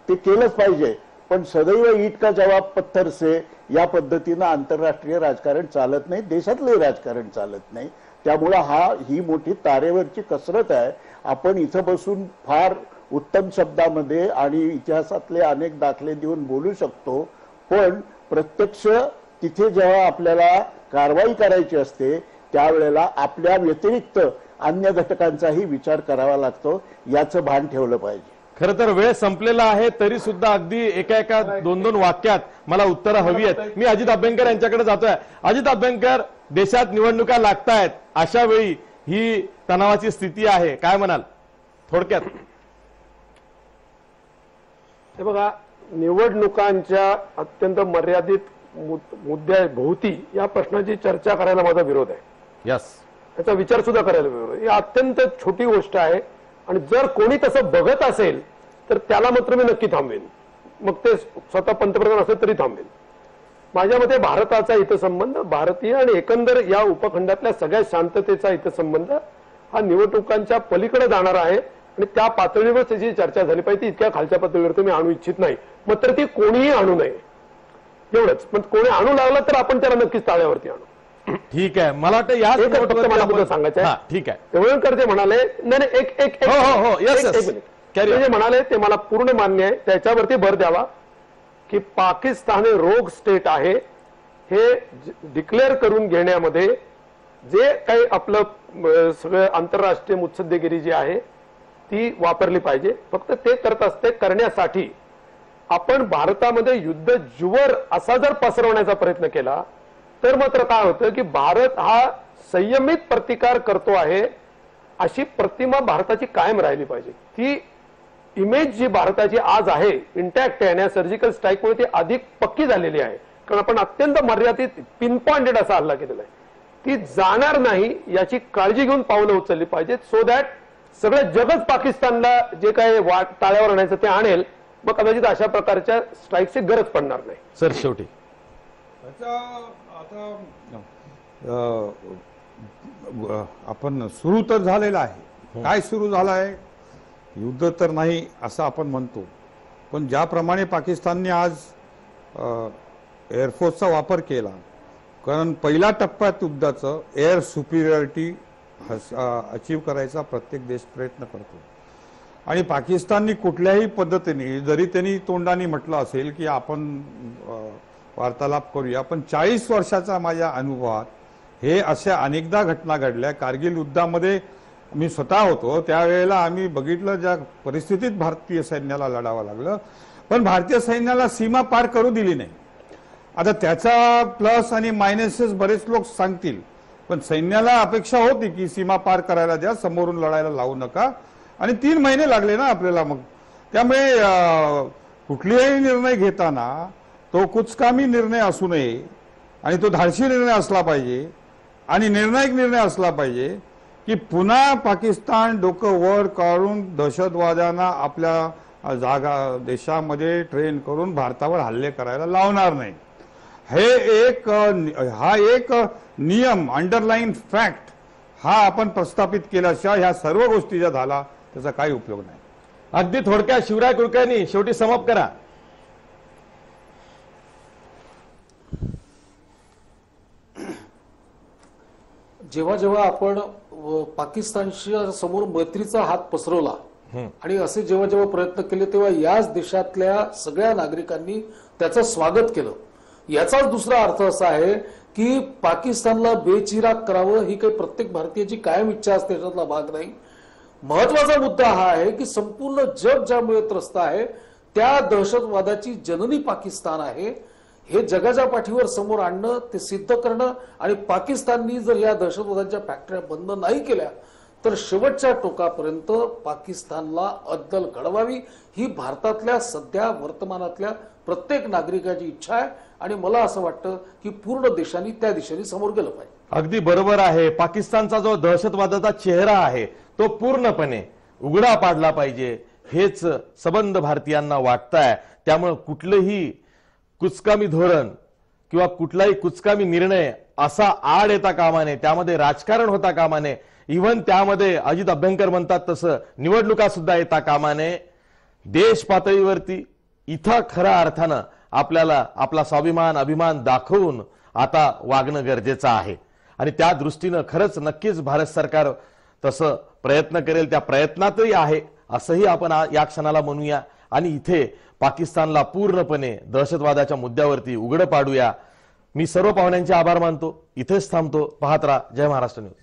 ते केलंच पाहिजे. पण सदैव ईट का जवाब पत्थर से या पद्धतीनं आंतरराष्ट्रीय राजकारण चालत नाही, देशातले राजकारण चालत नाही. त्यामुळं ही मोठी तारेवरची कसरत आहे. आपण इथं बसून फार उत्तम शब्दामध्ये आणि इतिहासातले अनेक दाखले देऊन बोलू शकतो, पण प्रत्यक्ष तिथे जेव्हा आपल्याला कारवाई करायची असते त्यावेळेला आपल्या व्यतिरिक्त अन्य घटकांचाही विचार करावा लागतो. याचं भान ठेवलं पाहिजे. खरं तर वेळ संपलेला आहे तरी सुद्धा अगदी एका 2-2 वाक्यात मला उत्तरं हवी आहेत. मी अजित अभ्यंकर यांच्याकडे जातोय. अजित अभ्यंकर, देशात निवडणुका लागतायत, अशा वेळी ही तणावाची स्थिती आहे, काय म्हणाल थोडक्यात? हे बघा, निवडणुकांच्या अत्यंत मर्यादित मुद्द्याभोवती या प्रश्नाची चर्चा करायला माझा विरोध आहे. यस, त्याचा विचार सुद्धा करायला विरोध आहे. ही अत्यंत छोटी गोष्ट आहे आणि जर कोणी तसं बघत असेल तर त्याला मात्र मी नक्की थांबवेन. मग ते स्वतः पंतप्रधान असेल तरी थांबवेन. माझ्या मते भारताचा हितसंबंध, भारतीय आणि एकंदर या उपखंडातल्या सगळ्या शांततेचा हितसंबंध हा निवडणुकांच्या पलीकडे जाणार आहे आणि त्या पातळीवर त्याची चर्चा झाली पाहिजे. इतक्या खालच्या पातळीवर तर मी आणू इच्छित नाही. मात्र ती कोणीही आणू नये एवढंच. पण कोणी आणू लागलं तर आपण त्याला नक्कीच ताळ्यावरती आणू. ठीक आहे, मला वाटतं याच एकच फक्त नोटवरती मला आपण- मुद्दा सांगायचा आहे. हा, ठीक आहे. तेवढेकर जे म्हणाले नाही नाही, एक एक एक- हो, हो, हो, yes, एक- yes. एक मिनिट. Carry ते on. जे म्हणाले ते मला पूर्ण मान्य आहे. त्याच्यावरती भर द्यावा की पाकिस्तान हे रोग स्टेट आहे हे डिक्लेअर करून घेण्यामध्ये जे काही आपलं सगळं आंतरराष्ट्रीय मुत्सद्देगिरी जी आहे ती वापरली पाहिजे. फक्त ते करत असते करण्यासाठी आपण भारतामध्ये युद्ध जुवर असा जर पसरवण्याचा प्रयत्न केला तर मात्र काय होतं की भारत हा संयमित प्रतिकार करतो आहे अशी प्रतिमा भारताची कायम राहिली पाहिजे. ती इमेज जी भारताची आज आहे इंटॅक्ट आहे आणि सर्जिकल स्ट्राईकमुळे ती अधिक पक्की झालेली आहे. कारण आपण अत्यंत मर्यादित पिन पॉइंटेड असा हल्ला केलेला आहे. ती जाणार नाही याची काळजी घेऊन पावलं उचलली पाहिजेत सो दॅट सगळं जगच पाकिस्तानला जे काय टाळ्यावर आणायचं ते आणेल. मग कदाचित अशा प्रकारच्या स्ट्राईकची गरज पडणार नाही. सर शेवटी आता आपण सुरू तर झालेलं आहे. काय सुरू झालं आहे? युद्ध तर नाही असं आपण म्हणतो, पण ज्याप्रमाणे पाकिस्तानने आज एअरफोर्सचा वापर केला, कारण पहिल्या टप्प्यात युद्धाचं एअर सुपिरियरिटी अचीव करायचा प्रत्येक देश प्रयत्न करतो आणि पाकिस्ताननी कुठल्याही पद्धतीने जरी त्यांनी तोंडाने म्हटलं असेल की आपण वार्तालाप करूया, पण 40 वर्षाचा माझ्या अनुभवात हे अशा अनेकदा घटना घडल्या. कारगिल युद्धामध्ये मी स्वतः होतो त्यावेळेला आम्ही बघितलं ज्या परिस्थितीत भारतीय सैन्याला लढावं लागलं, पण भारतीय सैन्याला सीमा पार करू दिली नाही. आता त्याचा प्लस आणि मायनसेस बरेच लोक सांगतील, पण सैन्याला अपेक्षा होती की सीमा पार करायला द्या, समोरून लढायला लावू नका, आणि 3 महिने लागले ना आपल्याला. मग त्यामुळे कुठलेही निर्णय घेताना तो कुचकामी निर्णय असू नये आणि तो धाडसी निर्णय असला पाहिजे आणि निर्णायक निर्णय असला पाहिजे की पुन्हा पाकिस्तान डोकं वर काढून दहशतवाद्यांना आपल्या जागा देशामध्ये ट्रेन करून भारतावर हल्ले करायला लावणार नाही. हा एक नियम अंडरलाईन फॅक्ट हा आपण प्रस्थापित केल्याशिवाय ह्या सर्व गोष्टी ज्या झाला त्याचा काही उपयोग नाही. अगदी थोडक्यात शिवराय कुलकर्णी शेवटी समाप्त करा. जेव्हा जेव्हा आपण पाकिस्तानच्या समोर मैत्रीचा हात पसरवला आणि असे जेव्हा जेव्हा प्रयत्न केले तेव्हा याच देशातल्या सगळ्या नागरिकांनी त्याचं स्वागत केलं. याचाच दुसरा अर्थ असा आहे की पाकिस्तानला बेचिराग करावं ही काही प्रत्येक भारतीयाची कायम इच्छा असते, त्याच्यातला भाग नाही. महत्वाचा मुद्दा हा आहे की संपूर्ण जग ज्यामुळे त्रस्त आहे त्या दहशतवादाची जननी पाकिस्तान आहे हे जगाच्या पाठीवर समोर आणणं, ते सिद्ध करणं, आणि पाकिस्ताननी जर या दहशतवादाच्या फॅक्टऱ्या बंद नाही केल्या तर शेवटच्या टोकापर्यंत पाकिस्तानला अद्दल घडवावी ही भारतातल्या सध्या वर्तमानातल्या प्रत्येक नागरिकाची इच्छा आहे आणि मला असं वाटतं की पूर्ण देशांनी त्या दिशेने समोर गेलं पाहिजे. अगदी बरोबर आहे. पाकिस्तानचा जो दहशतवादाचा चेहरा आहे तो पूर्णपणे उघडा पाडला पाहिजे हेच सबंध भारतीयांना वाटतंय. त्यामुळे कुठलंही कुचकामी धोरण किंवा कुठलाही कुचकामी निर्णय असा आड येता कामा नये, त्यामध्ये राजकारण होता कामा नये, इव्हन त्यामध्ये अजित अभ्यंकर म्हणतात तसं निवडणुका सुद्धा येता कामा नये. देश पातळीवरती इथं खऱ्या अर्थानं आपल्याला आपला स्वाभिमान अभिमान दाखवून आता वागणं गरजेचं आहे आणि त्या दृष्टीनं खरंच नक्कीच भारत सरकार तसं प्रयत्न करेल, त्या प्रयत्नातही आहे असंही आपण या क्षणाला म्हणूया आणि इथे पाकिस्तानला पूर्णपणे दहशतवादाच्या मुद्द्यावरती उघडं पाडूया. मी सर्व पाहुण्यांचे आभार मानतो. इथेच थांबतो. पाहत राहा जय महाराष्ट्र न्यूज.